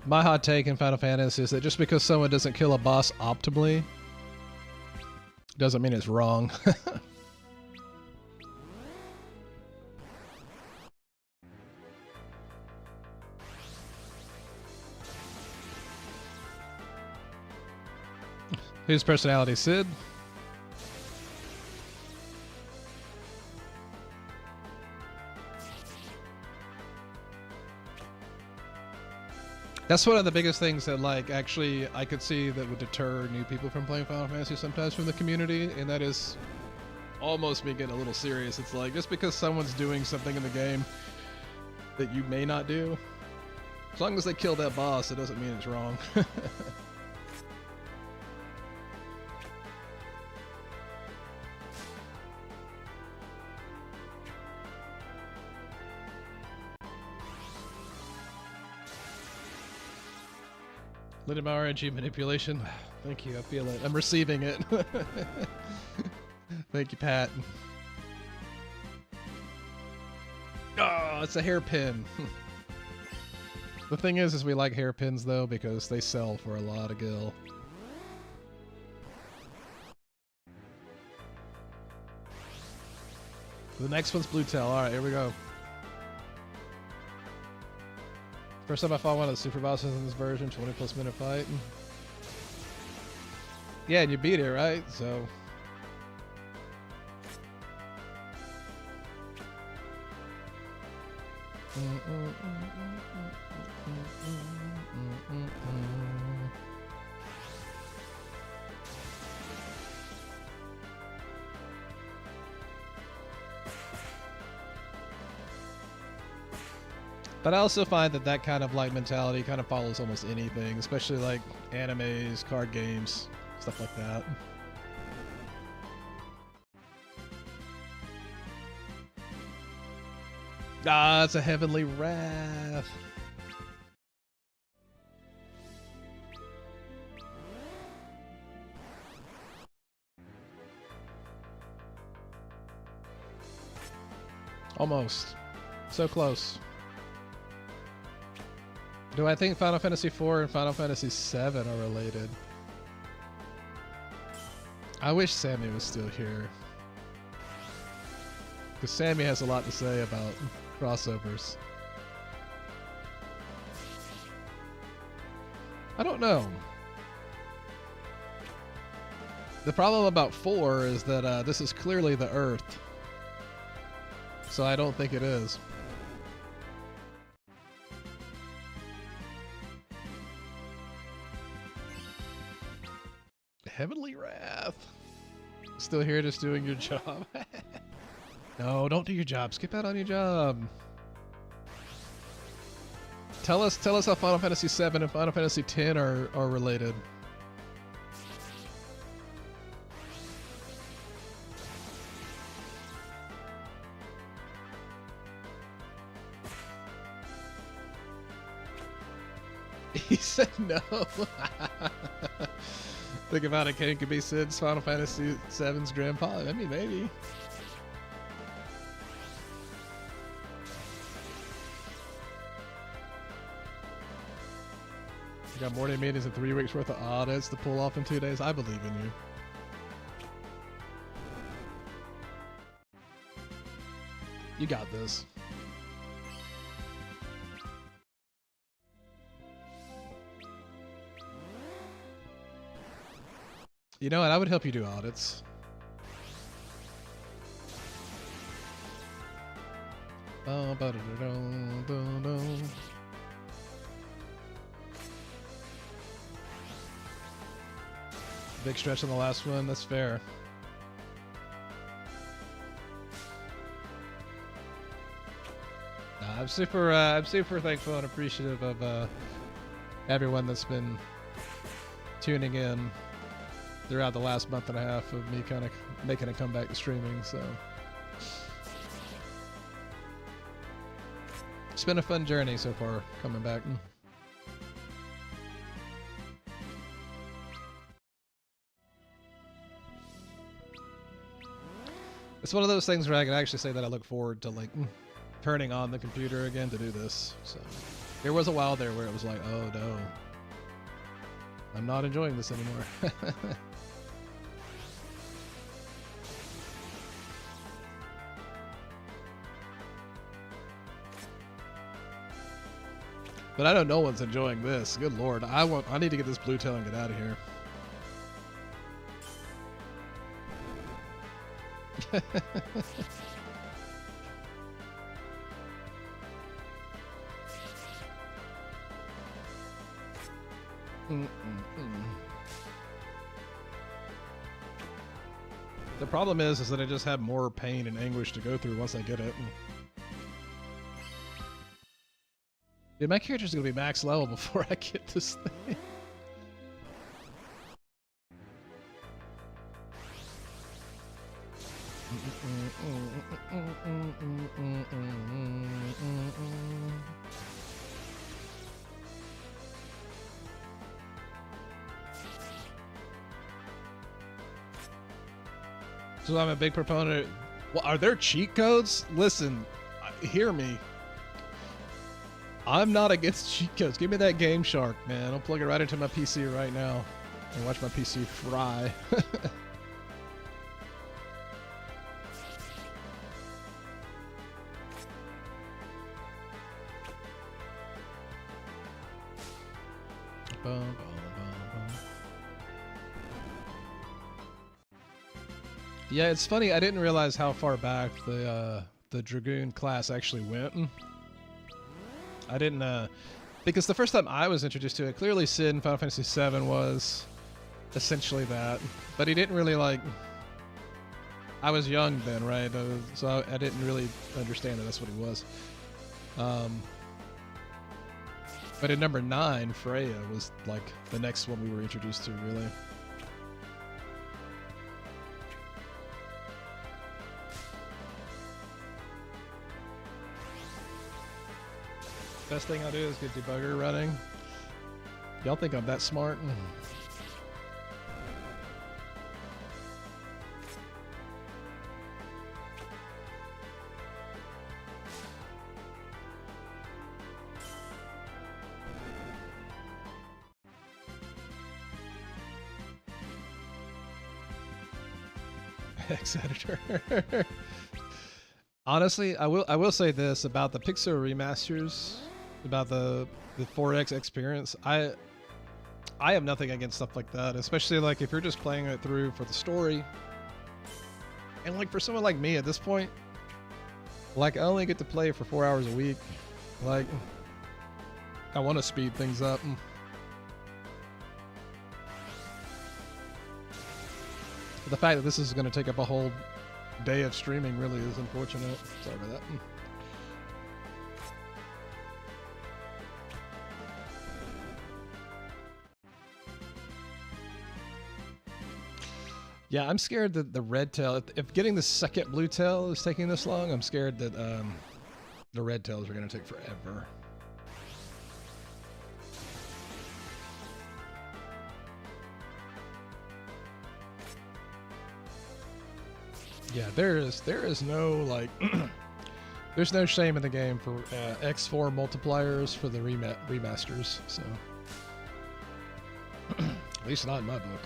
S1: My hot take in Final Fantasy is that just because someone doesn't kill a boss optimally doesn't mean it's wrong. Whose personality? Cid? That's one of the biggest things that, like, actually I could see that would deter new people from playing Final Fantasy sometimes from the community, and that is almost me getting a little serious. It's like, just because someone's doing something in the game that you may not do, as long as they kill that boss, it doesn't mean it's wrong. Lit my RNG manipulation. Thank you, I feel it. I'm receiving it. Thank you, Pat. Oh, it's a hairpin. The thing is we like hairpins though because they sell for a lot of gil. The next one's Blue Tail. Alright, here we go. First time I fought one of the super bosses in this version, 20+ minute fight. Yeah, and you beat it, right? So. But I also find that that kind of like mentality kind of follows almost anything, especially like animes, card games, stuff like that. Ah, it's a Heavenly Wrath. Almost. So close. Do I think Final Fantasy IV and Final Fantasy VII are related? I wish Sammy was still here. Because Sammy has a lot to say about crossovers. I don't know. The problem about 4 is that this is clearly the Earth. So I don't think it is. Heavenly Wrath. Still here just doing your job. No, don't do your job. Skip out on your job. Tell us how Final Fantasy VII and Final Fantasy X are related. He said no. Think about it, Ken could be Sid's Final Fantasy VII's grandpa. I mean, maybe. You got morning meetings and 3 weeks worth of audits to pull off in 2 days. I believe in you. You got this. You know what? I would help you do audits. Big stretch on the last one. That's fair. I'm super thankful and appreciative of everyone that's been tuning in throughout the last month and a half of me kind of making a comeback to streaming, so it's been a fun journey so far coming back. It's one of those things where I can actually say that I look forward to like turning on the computer again to do this. So there was a while there where it was like, oh no, I'm not enjoying this anymore. But I know no one's enjoying this. Good lord, I need to get this blue tail and get out of here. The problem is that I just have more pain and anguish to go through once I get it. Dude, my character's gonna be max level before I get this thing. So I'm a big proponent. Well, are there cheat codes? Listen, hear me. I'm not against cheat codes. Give me that Game Shark, man. I'll plug it right into my PC right now and watch my PC fry. Yeah, it's funny. I didn't realize how far back the Dragoon class actually went. I didn't, because the first time I was introduced to it, clearly Sid in Final Fantasy VII was essentially that, but he didn't really like. I was young then, right? So I didn't really understand that that's what he was. But in number 9, Freya was like the next one we were introduced to, really. Best thing I'll do is get debugger running. Y'all think I'm that smart? X editor. Honestly, I will say this about the Pixel remasters, about the 4X experience. I have nothing against stuff like that, especially like if you're just playing it through for the story. And like for someone like me at this point, like I only get to play for 4 hours a week. Like I want to speed things up. But the fact that this is going to take up a whole day of streaming really is unfortunate. Sorry about that. Yeah, I'm scared that the red tail, if getting the second blue tail is taking this long, I'm scared that the red tails are going to take forever. Yeah, there is no like there's no shame in the game for X4 multipliers for the remasters, so at least not in my book.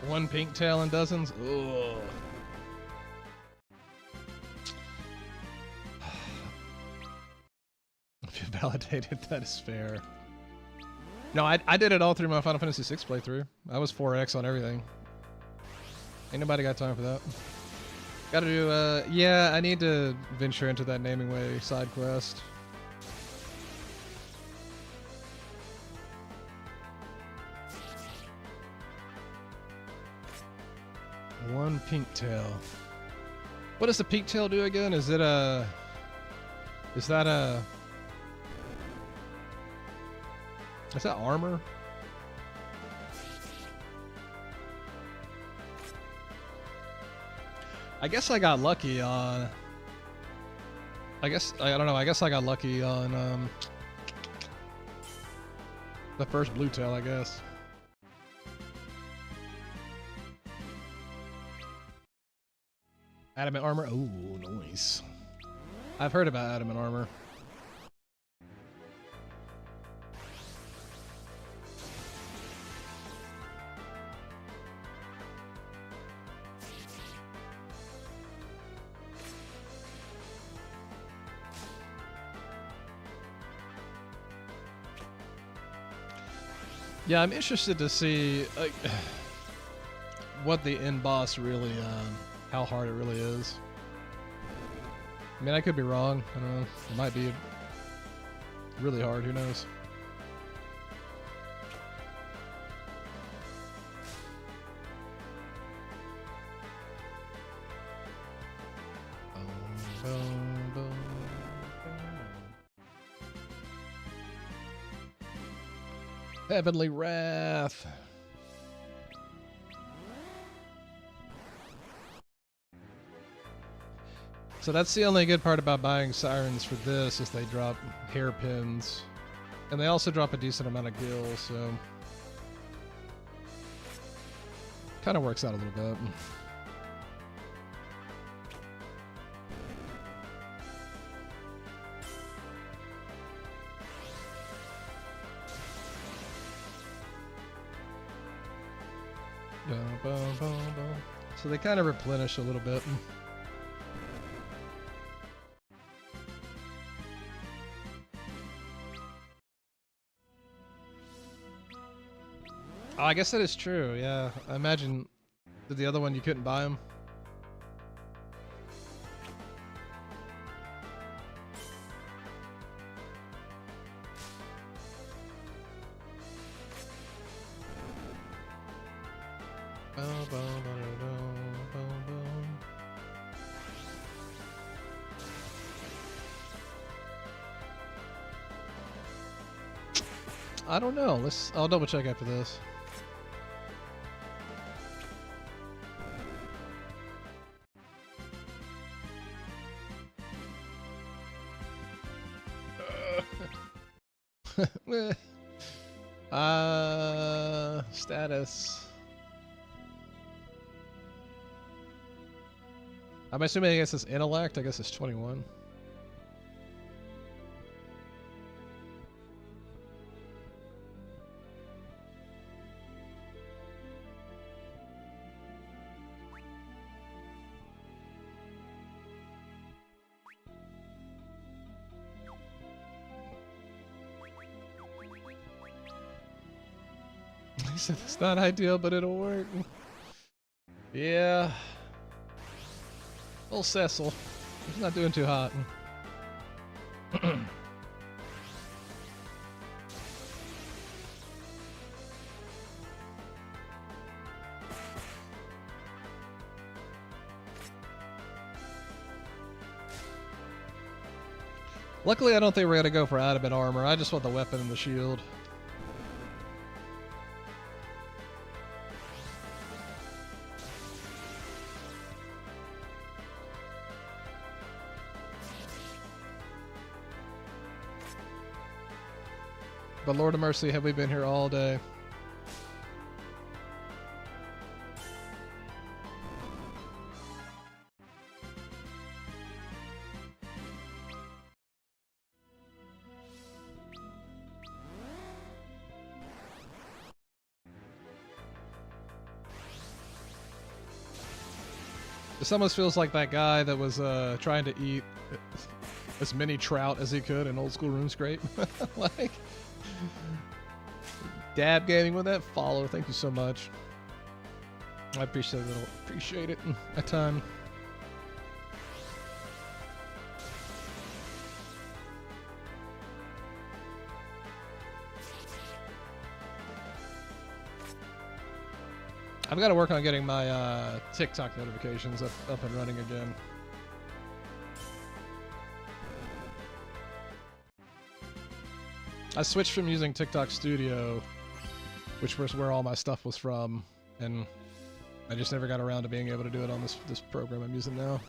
S1: One pink tail in dozens? Ugh. If you validated, that is fair. No, I did it all through my Final Fantasy VI playthrough. I was 4X on everything. Ain't nobody got time for that. Gotta do, yeah, I need to venture into that Naming Way side quest. One pink tail. What does the pink tail do again? Is it a... Is that a... Is that armor? I guess I got lucky on... I don't know, I guess I got lucky on, the first blue tail, I guess. Adamant armor? Oh, nice. I've heard about adamant armor. Yeah, I'm interested to see like, what the end boss really, how hard it really is. I mean, I could be wrong. I don't know. It might be really hard. Who knows? Heavenly Wrath. So that's the only good part about buying sirens for this is they drop hairpins. And they also drop a decent amount of gil, so kind of works out a little bit. So they kind of replenish a little bit. Oh, I guess that is true, yeah. I imagine, did the other one you couldn't buy them? I don't know. I'll double check after this. Status. I'm assuming I guess it's intellect. I guess it's 21. He said it's not ideal, but it'll work. Yeah. Old Cecil. He's not doing too hot. Luckily, I don't think we're gonna go for adamant armor. I just want the weapon and the shield. But Lord of Mercy, have we been here all day? This almost feels like that guy that was trying to eat as many trout as he could in old school RuneScape. Like, dab gaming with that follow. Thank you so much. I appreciate it. Appreciate it a ton. I've got to work on getting my TikTok notifications up and running again. I switched from using TikTok Studio, which was where all my stuff was from, and I just never got around to being able to do it on this program I'm using now.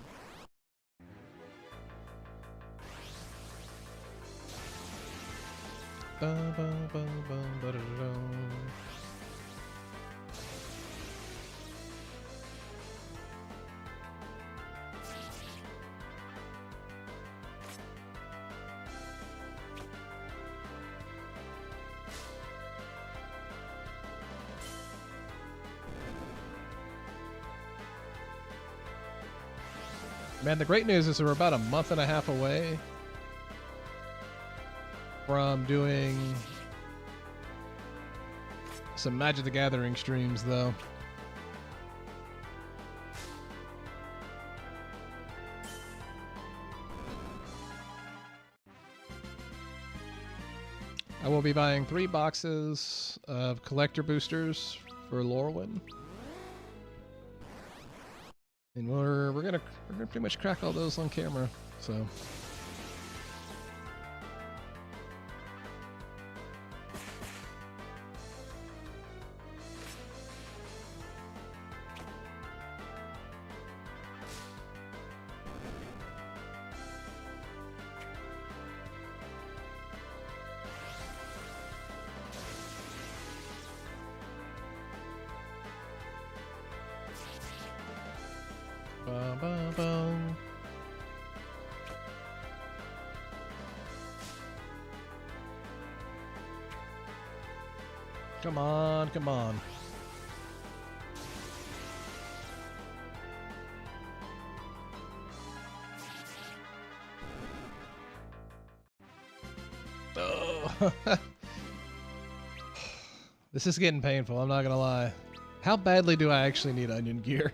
S1: Man, the great news is that we're about a month and a half away from doing some Magic the Gathering streams, though. I will be buying 3 boxes of collector boosters for Lorwyn. And we're gonna pretty much crack all those on camera, so. Come on, come on. Oh. This is getting painful, I'm not gonna lie. How badly do I actually need onion gear?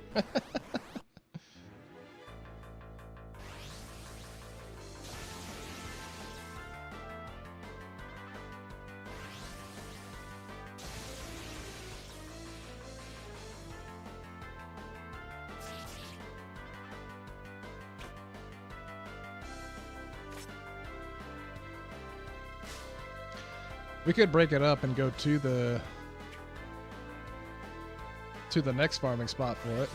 S1: We could break it up and go to the next farming spot for it.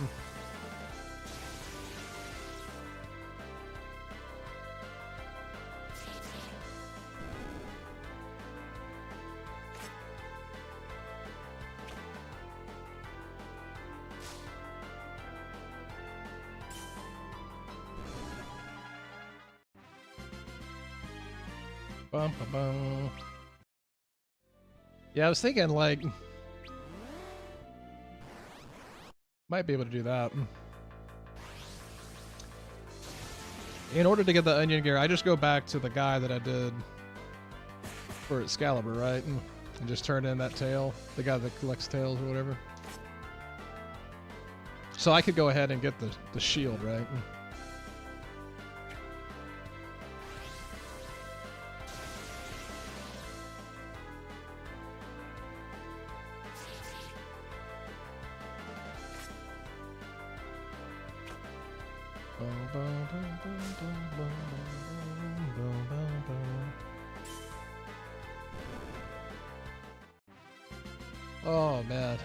S1: Bum, bum, bum. Yeah, I was thinking, like, might be able to do that. In order to get the onion gear, I just go back to the guy that I did for Excalibur, right? And just turn in that tail, the guy that collects tails or whatever. So I could go ahead and get the shield, right? Oh, man.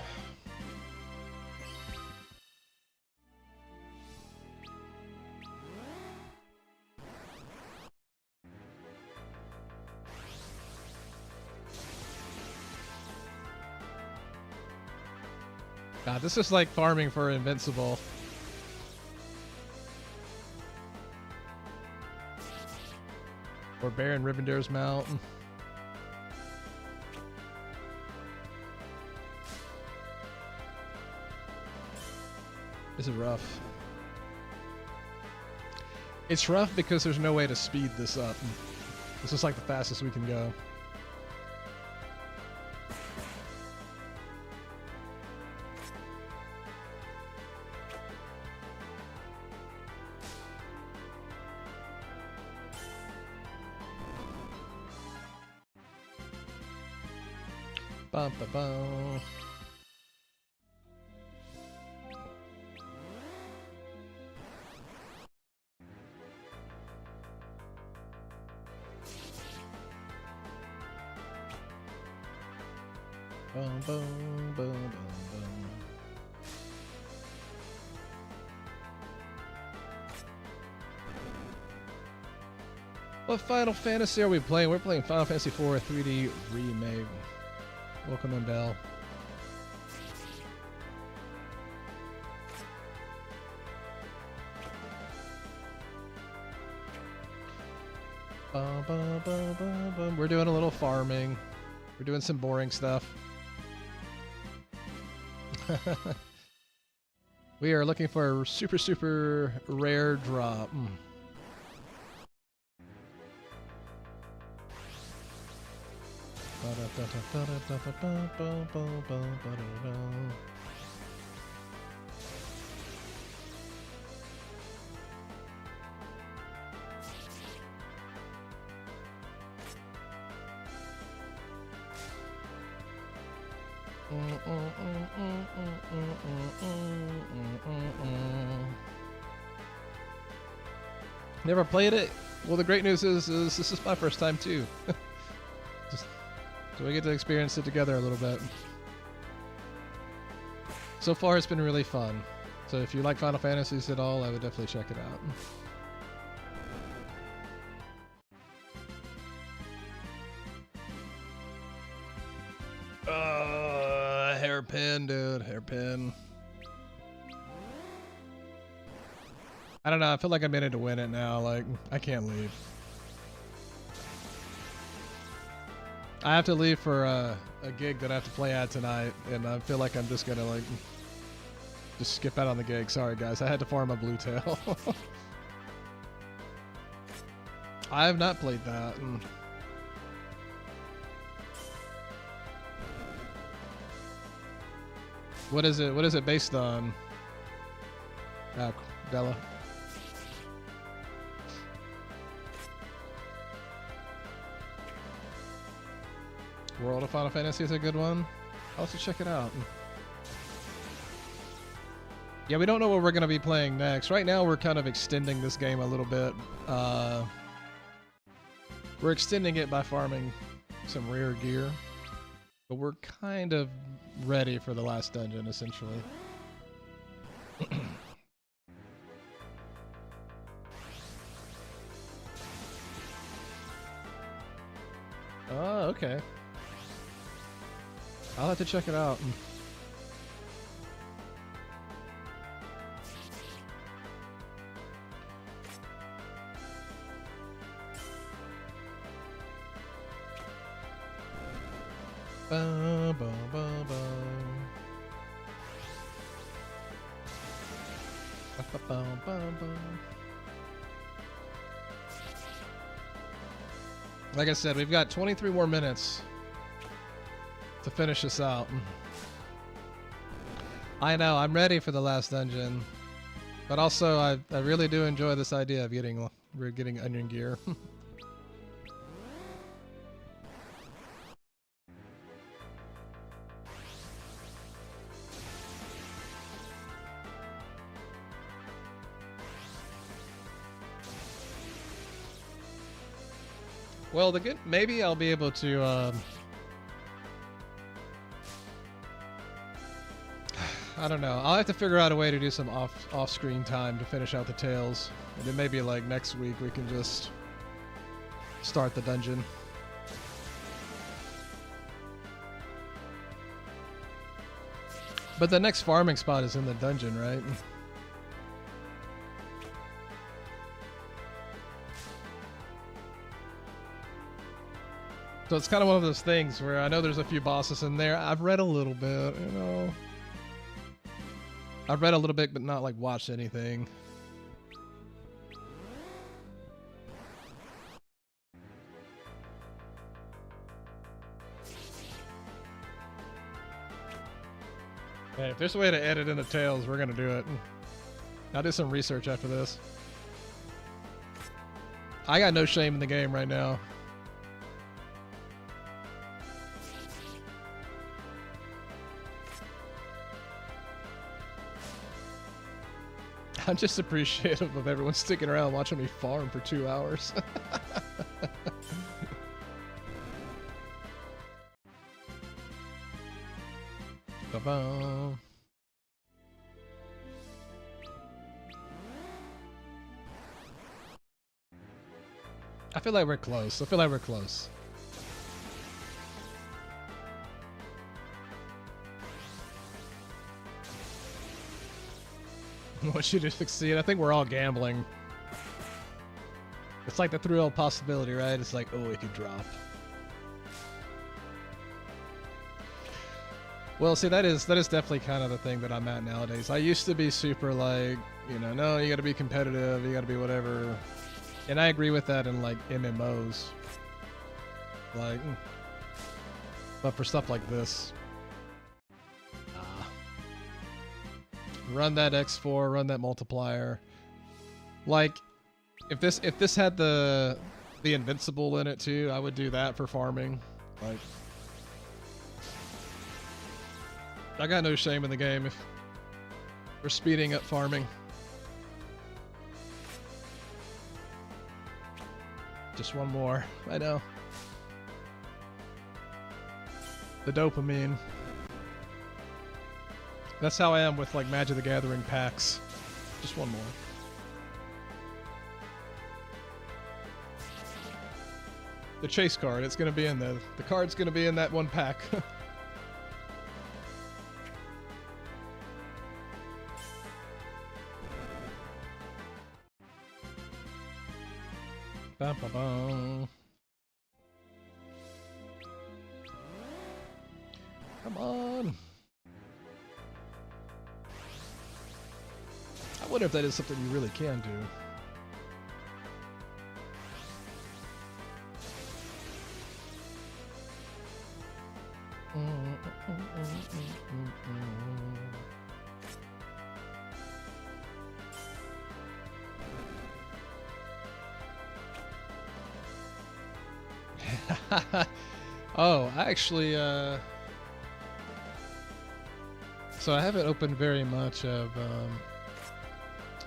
S1: God, this is like farming for Invincible. Or Baron Rivendare's Mount. This is rough. It's rough because there's no way to speed this up. This is like the fastest we can go. Bum, bum, bum. Boom, boom, boom, boom, boom. What Final Fantasy are we playing? We're playing Final Fantasy IV 3D Remake. Welcome in, Bell. Bum, bum, bum, bum, bum. We're doing a little farming. We're doing some boring stuff. We are looking for a super rare drop. Never played it? Well, the great news is this is my first time too. So we get to experience it together a little bit. So far it's been really fun. So if you like Final Fantasies at all, I would definitely check it out. Hairpin, dude. Hairpin. I don't know. I feel like I'm in it to win it now. Like, I can't leave. I have to leave for a gig that I have to play at tonight, and I feel like I'm just gonna, like, just skip out on the gig. Sorry, guys. I had to farm a blue tail. I have not played that. What is it? What is it based on? Della. World of Final Fantasy is a good one. I'll also check it out. Yeah, we don't know what we're going to be playing next. Right now, we're kind of extending this game a little bit. We're extending it by farming some rare gear. But we're kind of ready for the last dungeon, essentially. Oh, okay. I'll have to check it out. Bum, bum, bum, bum. Bum, bum, bum. Like I said, we've got 23 more minutes to finish this out. I know, I'm ready for the last dungeon. But also, I really do enjoy this idea of getting onion gear. Well, maybe I'll be able to. I don't know. I'll have to figure out a way to do some off-screen time to finish out the tails, and then maybe like next week we can just start the dungeon. But the next farming spot is in the dungeon, right? So it's kind of one of those things where I know there's a few bosses in there. I've read a little bit, you know. I've read a little bit, but not like watched anything. Hey, if there's a way to edit in the tails, we're gonna do it. I'll do some research after this. I got no shame in the game right now. I'm just appreciative of everyone sticking around watching me farm for 2 hours. Ba-ba. I feel like we're close. I feel like we're close. I want you to succeed. I think we're all gambling. It's like the thrill possibility, right? It's like, oh, it could drop. Well, see, that is definitely kind of the thing that I'm at nowadays. I used to be super like, you know, no, you got to be competitive, you got to be whatever, and I agree with that in like MMOs. Like, but for stuff like this, run that X4, run that multiplier. Like, if this had the invincible in it too, I would do that for farming. Like, I got no shame in the game if we're speeding up farming. Just one more. I know. The dopamine. That's how I am with like Magic the Gathering packs. Just one more. The chase card, it's gonna be in there. The card's gonna be in that one pack. Bum, bum, bum. Come on. I wonder if that is something you really can do. Oh, actually, so I haven't opened very much of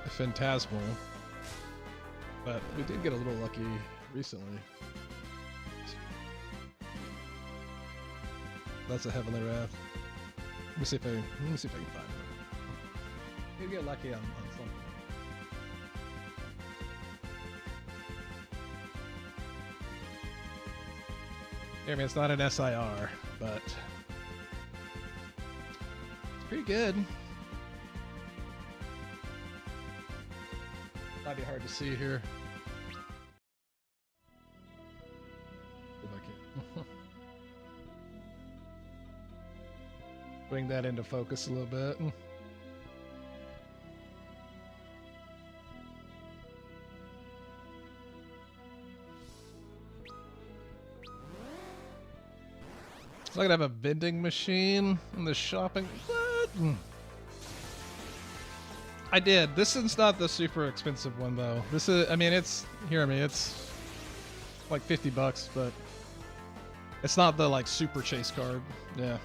S1: Phantasmal, but we did get a little lucky recently. That's a Heavenly Wrath. Let me see if I can find it. You get lucky on something. I mean, it's not an SIR, but it's pretty good. Might be hard to see here. If I can. Bring that into focus a little bit. It's like I have a vending machine in the shopping. What? I did. This is not the super expensive one though. This is, I mean, it's, hear me, it's like 50 bucks, but it's not the like super chase card. Yeah.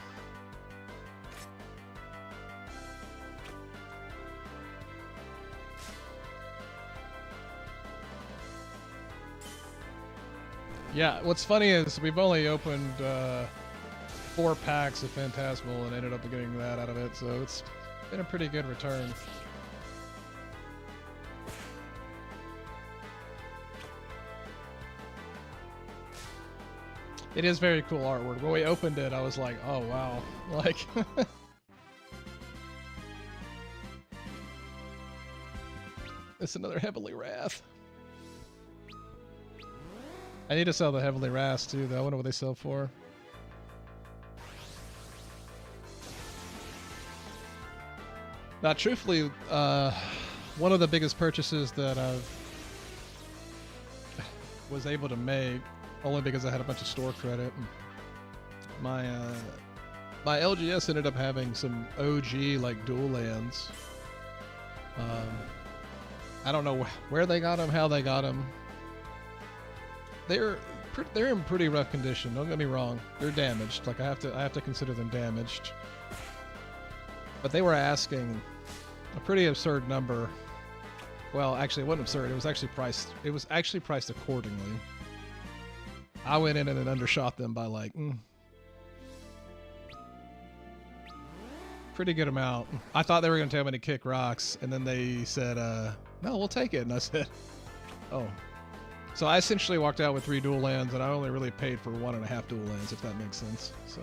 S1: Yeah, what's funny is we've only opened 4 packs of Phantasmal and ended up getting that out of it, so it's been a pretty good return. It is very cool artwork. When we opened it, I was like, oh wow, like... It's another Heavenly Wrath. I need to sell the Heavenly Wrath too, though. I wonder what they sell for. Now, truthfully, one of the biggest purchases that I was able to make, only because I had a bunch of store credit, my LGS ended up having some OG like dual lands. I don't know where they got them, how they got them. They're in pretty rough condition. Don't get me wrong; they're damaged. Like I have to consider them damaged. But they were asking a pretty absurd number. Well, actually, it wasn't absurd. It was actually priced. It was actually priced accordingly. I went in and then undershot them by like pretty good amount. I thought they were going to tell me to kick rocks, and then they said, "No, we'll take it." And I said, "Oh." So I essentially walked out with 3 dual lands, and I only really paid for 1.5 dual lands, if that makes sense. So.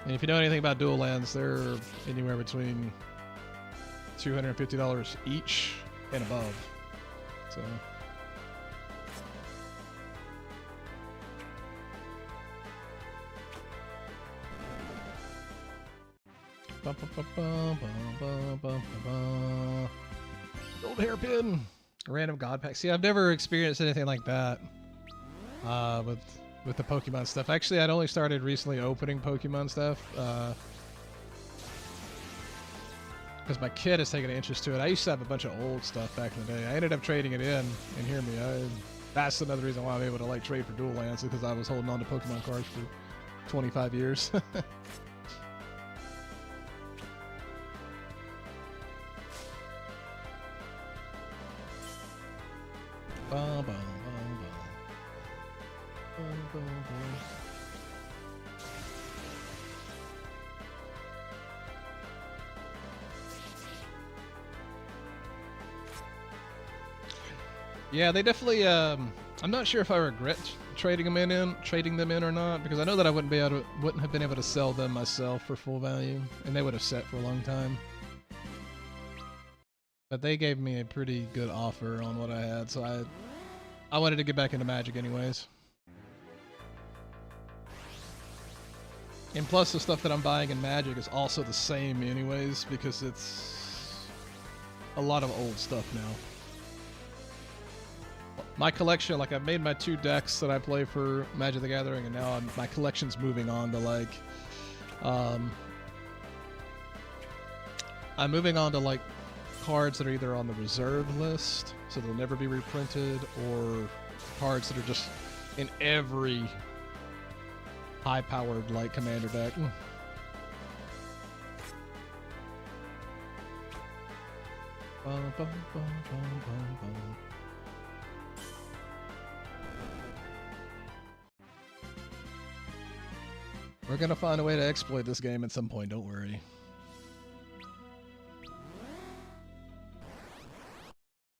S1: And if you know anything about dual lands, they're anywhere between $250 each and above. So. Gold hairpin, random god pack. See, I've never experienced anything like that with the Pokemon stuff. Actually, I'd only started recently opening Pokemon stuff because my kid has taken an interest to it. I used to have a bunch of old stuff back in the day. I ended up trading it in, and hear me, that's another reason why I'm able to like trade for dual lands, because I was holding on to Pokemon cards for 25 years. Yeah, they definitely. I'm not sure if I regret trading them in or not, because I know that I wouldn't have been able to sell them myself for full value, and they would have set for a long time. But they gave me a pretty good offer on what I had, so I wanted to get back into Magic anyways. And plus, the stuff that I'm buying in Magic is also the same anyways, because it's a lot of old stuff now. My collection, like I've made my 2 decks that I play for Magic the Gathering, and now my collection's moving on to like, I'm moving on to like cards that are either on the reserve list, so they'll never be reprinted, or cards that are just in every high-powered like commander deck. We're gonna find a way to exploit this game at some point, don't worry.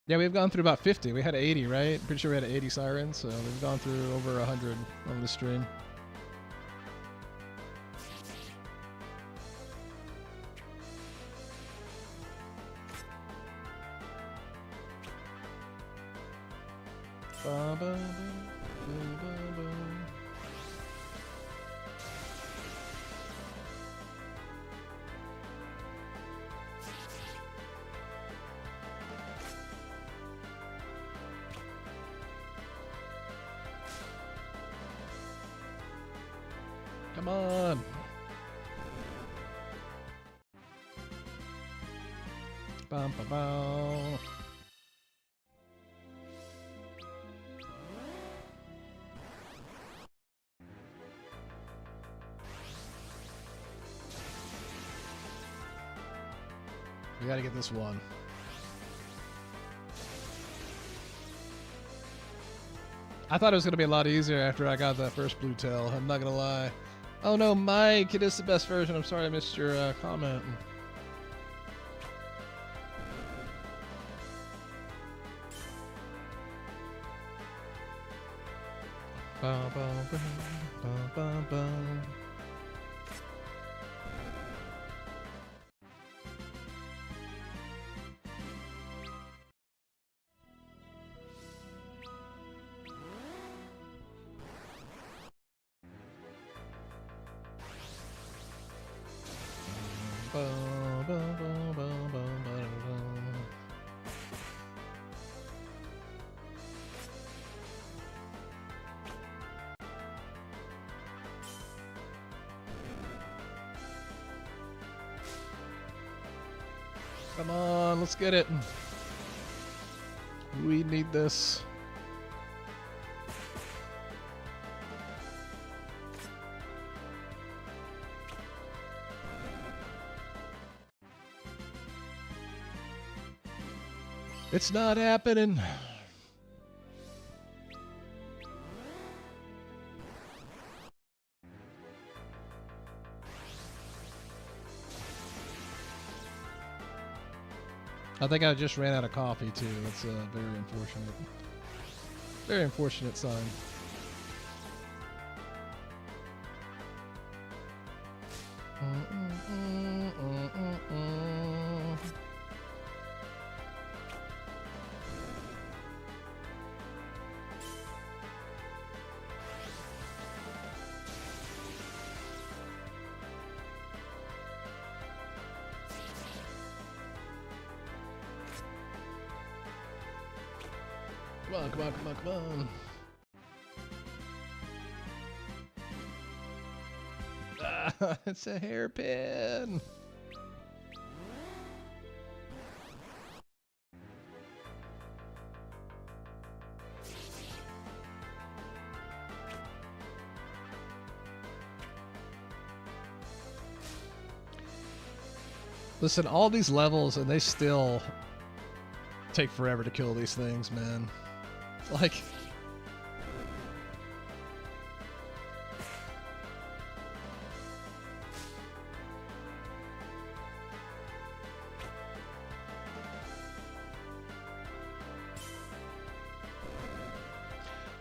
S1: Yeah, we've gone through about 50. We had 80, right? Pretty sure we had 80 sirens, so we've gone through over 100 on the stream. Come on. Bum, bum, bum. We gotta get this one. I thought it was gonna be a lot easier after I got that first blue tail. I'm not gonna lie. Oh no, Mike, it is the best version. I'm sorry I missed your comment. Bum, bum, bum, bum, bum, bum. Bum, bum, bum, bum, bum, bum. Come on, let's get it. We need this. It's not happening. I think I just ran out of coffee too. That's very unfortunate. Very unfortunate sign. Come on, come on, come on, come on. Ah, it's a hairpin. Listen, all these levels and they still take forever to kill these things, man. Like,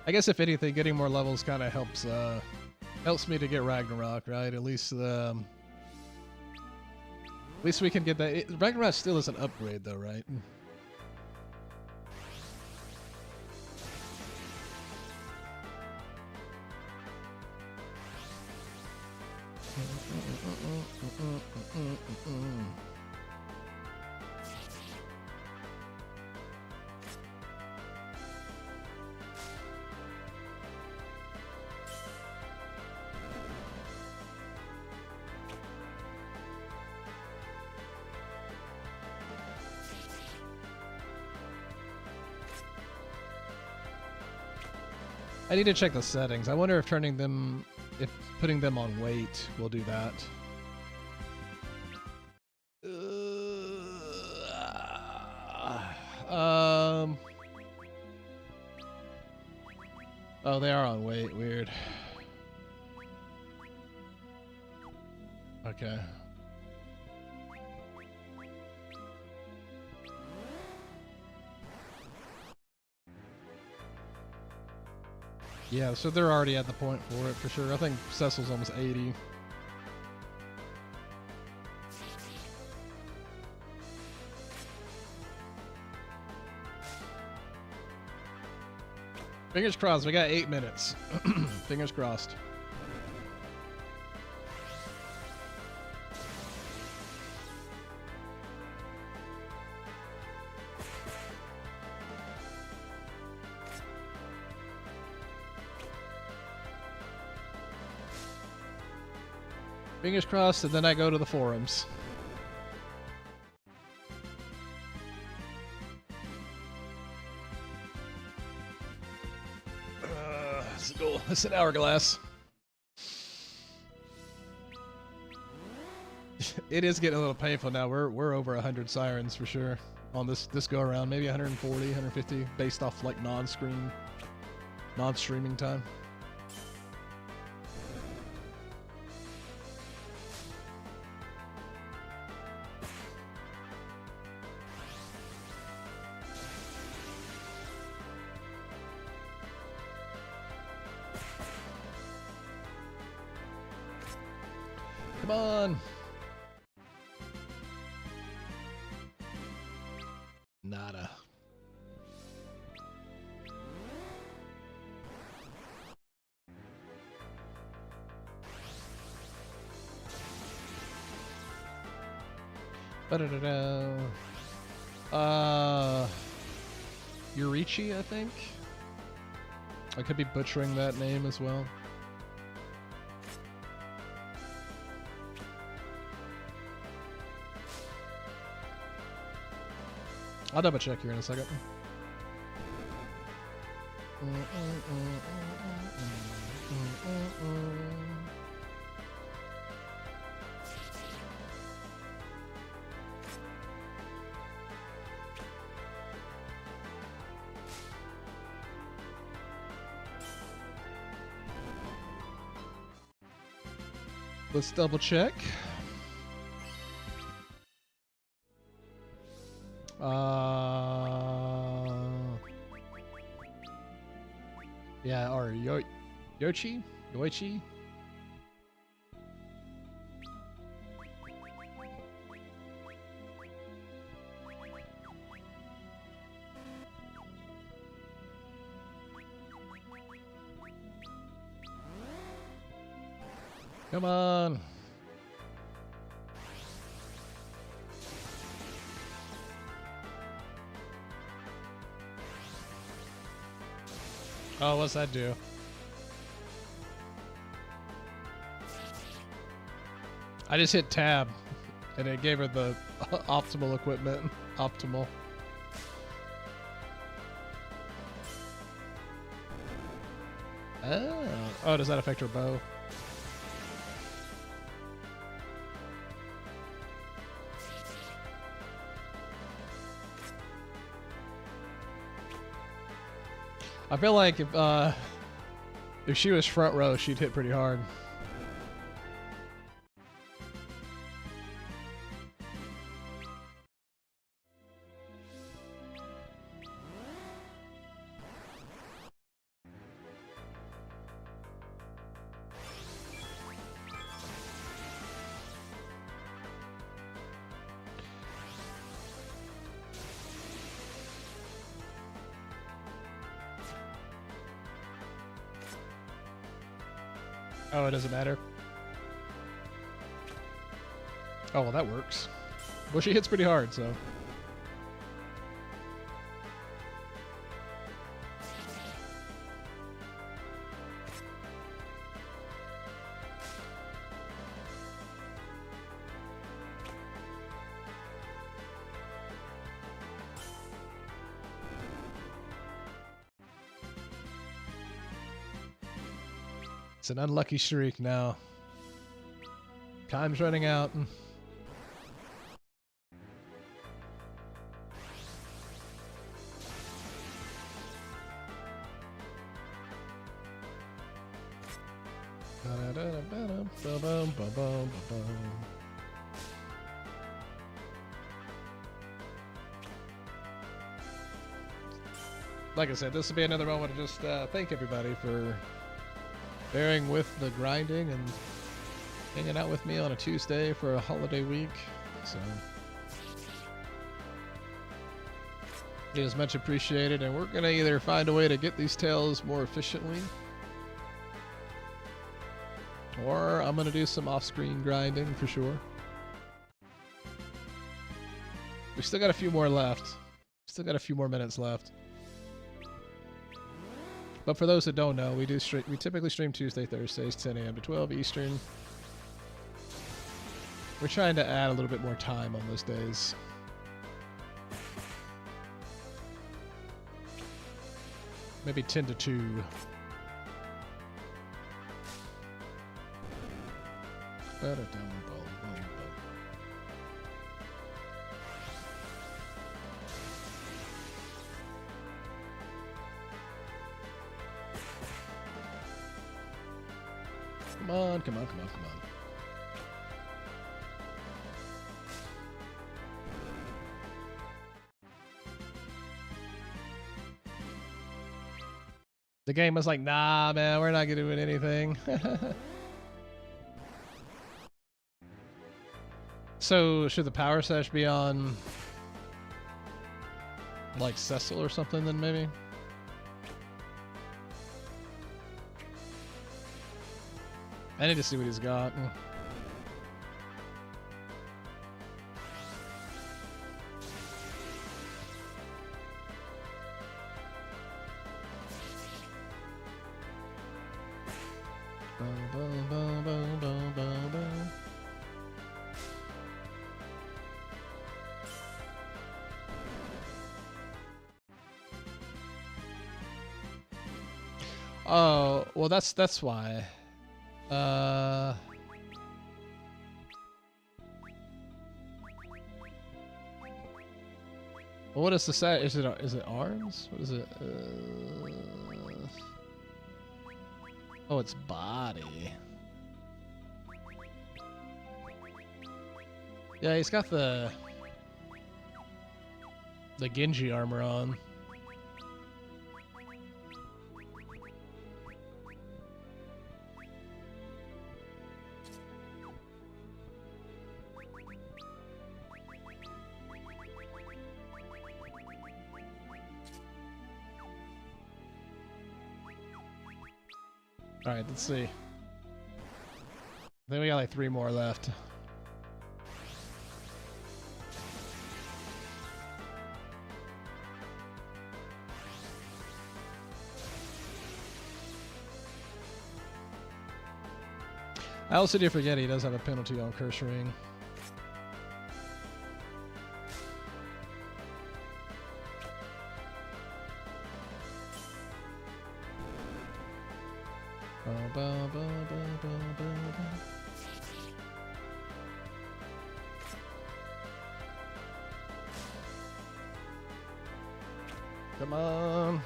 S1: I guess if anything, getting more levels kind of helps me to get Ragnarok, right? At least we can get that. Ragnarok still is an upgrade, though, right? I need to check the settings. I wonder if putting them on wait will do that. Oh, they are on wait. Weird. Okay. Yeah, so they're already at the point for it, for sure. I think Cecil's almost 80. Fingers crossed, we got 8 minutes. Fingers crossed. Fingers crossed, and then I go to the forums. It's an hourglass. It is getting a little painful now. We're over 100 sirens for sure on this go around. Maybe 140, 150 based off like non-streaming time. Come on. Nada. Ba-da-da-da. Yurichi, I think. I could be butchering that name as well. I'll double check here in a second. Let's double check. Yeah, or Yoichi? Come on. Oh, what's that do? I just hit tab and it gave her the optimal equipment. Optimal. Oh, does that affect her bow? I feel like if she was front row, she'd hit pretty hard. Oh, it doesn't matter. Oh, well, that works. Well, she hits pretty hard, so. It's an unlucky streak now. Time's running out. Like I said, this will be another moment to just thank everybody for bearing with the grinding and hanging out with me on a Tuesday for a holiday week. So it is much appreciated, and we're gonna either find a way to get these tails more efficiently, or I'm gonna do some off-screen grinding for sure. We still got a few more left. Still got a few more minutes left. But for those that don't know, we typically stream Tuesday, Thursdays, 10 a.m. to 12 Eastern. We're trying to add a little bit more time on those days. Maybe 10 to 2. Come on, come on, come on, come on. The game was like, nah, man, we're not doing anything. So, should the power sesh be on, like, Cecil or something then, maybe? I need to see what he's got. Oh, well, that's why. Well, what is the set? Is it arms? What is it? Oh, it's body. Yeah, he's got the Genji armor on. Alright, let's see. I think we got like 3 more left. I also do forget he does have a penalty on Curse Ring. Come on.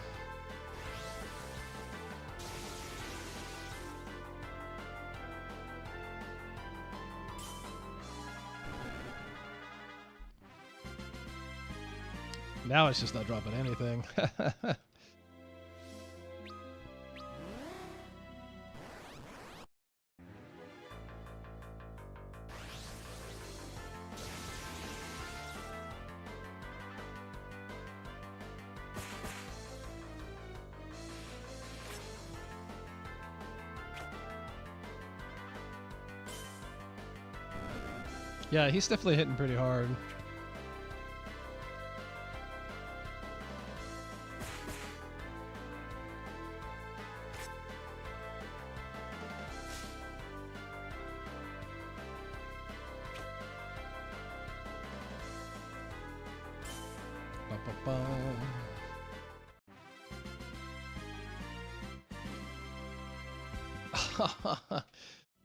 S1: Now it's just not dropping anything. Yeah, he's definitely hitting pretty hard.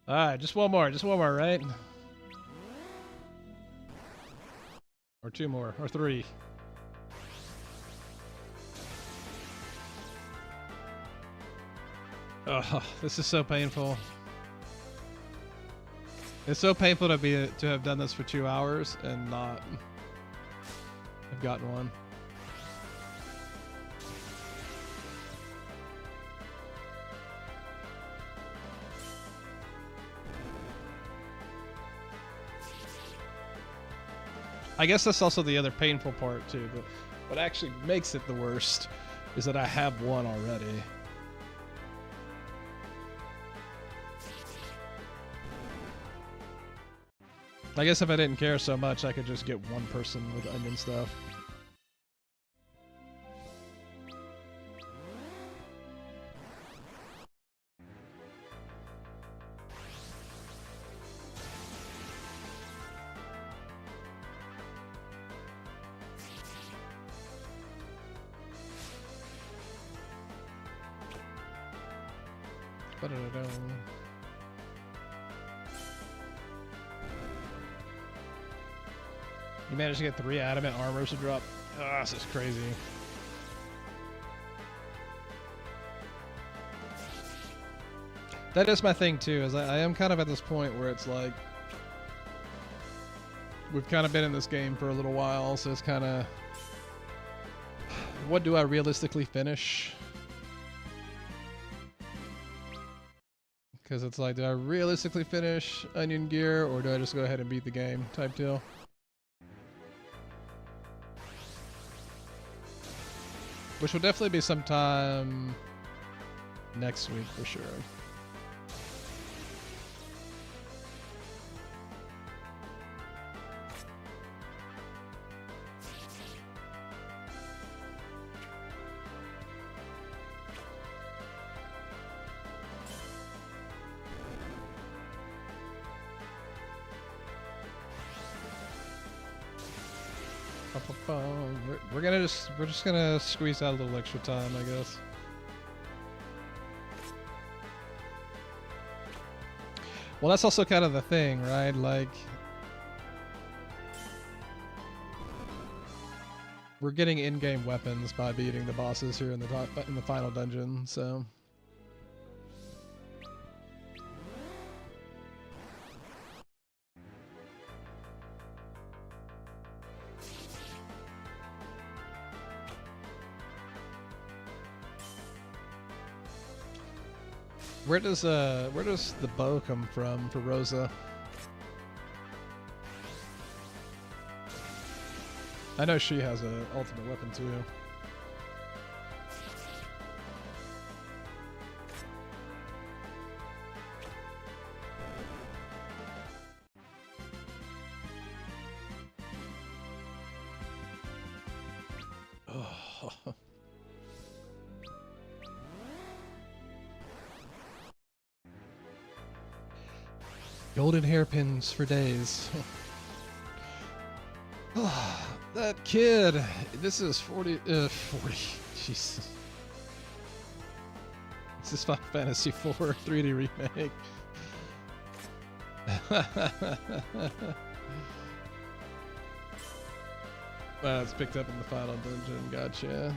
S1: Alright, just one more, right? Or 2 more, or 3. Oh, this is so painful. It's so painful to have done this for 2 hours and not have gotten one. I guess that's also the other painful part too, but what actually makes it the worst is that I have one already. I guess if I didn't care so much, I could just get one person with onion stuff. Ba-da-da-da. You managed to get 3 adamant armors to drop. Ah, this is crazy. That is my thing too, is I am kind of at this point where it's like we've kind of been in this game for a little while, so it's kind of, what do I realistically finish? Because it's like, do I realistically finish Onion Gear, or do I just go ahead and beat the game type deal? Which will definitely be sometime next week for sure. We're just gonna squeeze out a little extra time, I guess. Well, that's also kind of the thing, right? Like, we're getting in-game weapons by beating the bosses here in the final dungeon, so. Where does the bow come from for Rosa? I know she has an ultimate weapon too. Oh. Golden hairpins for days. That kid. This is 40. 40. Jesus. This is Final Fantasy IV 3D remake. It's picked up in the final dungeon. Gotcha.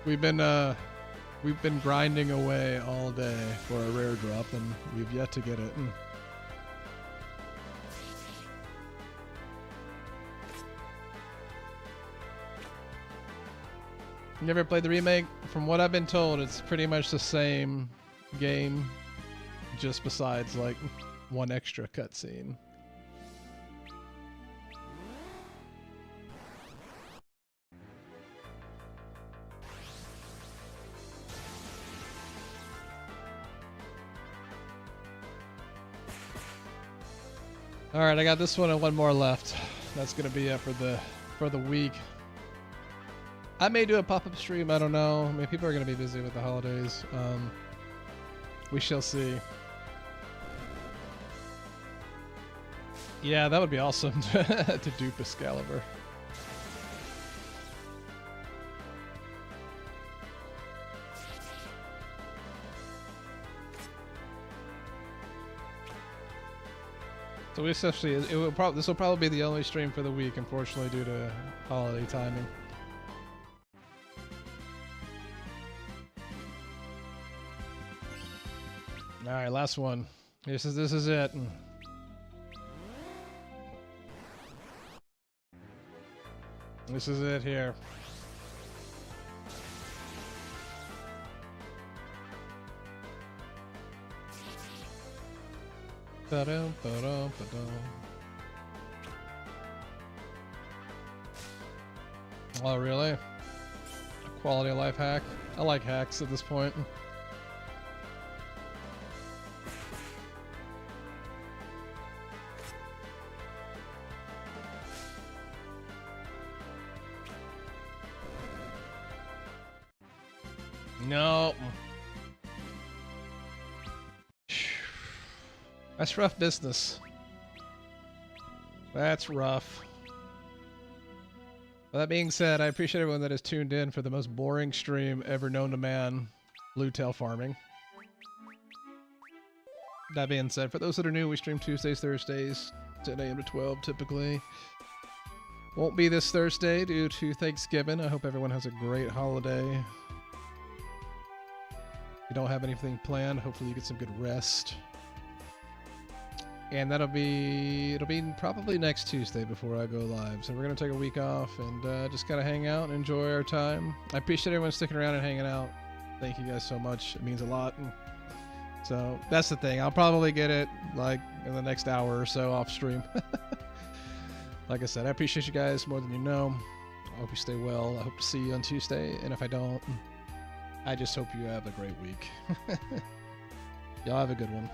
S1: We've been grinding away all day for a rare drop, and we've yet to get it. Never played the remake? From what I've been told, it's pretty much the same game, just besides like one extra cutscene. All right, I got this one and one more left. That's gonna be it for the week. I may do a pop-up stream. I don't know. I mean, people are gonna be busy with the holidays. We shall see. Yeah, that would be awesome to dupe Excalibur. So we essentially, this will probably be the only stream for the week, unfortunately, due to holiday timing. All right, last one. This is it. This is it here. Ba-dum, ba-dum, ba-dum. Oh, really? A quality of life hack? I like hacks at this point. No. That's rough business. That's rough. Well, that being said, I appreciate everyone that has tuned in for the most boring stream ever known to man. blue tail farming. That being said, for those that are new, we stream Tuesdays, Thursdays, 10 a.m. to 12 typically. Won't be this Thursday due to Thanksgiving. I hope everyone has a great holiday. If you don't have anything planned, hopefully you get some good rest. And it'll be probably next Tuesday before I go live. So we're going to take a week off and just kind of hang out and enjoy our time. I appreciate everyone sticking around and hanging out. Thank you guys so much. It means a lot. So that's the thing. I'll probably get it like in the next hour or so off stream. Like I said, I appreciate you guys more than you know. I hope you stay well. I hope to see you on Tuesday. And if I don't, I just hope you have a great week. Y'all have a good one.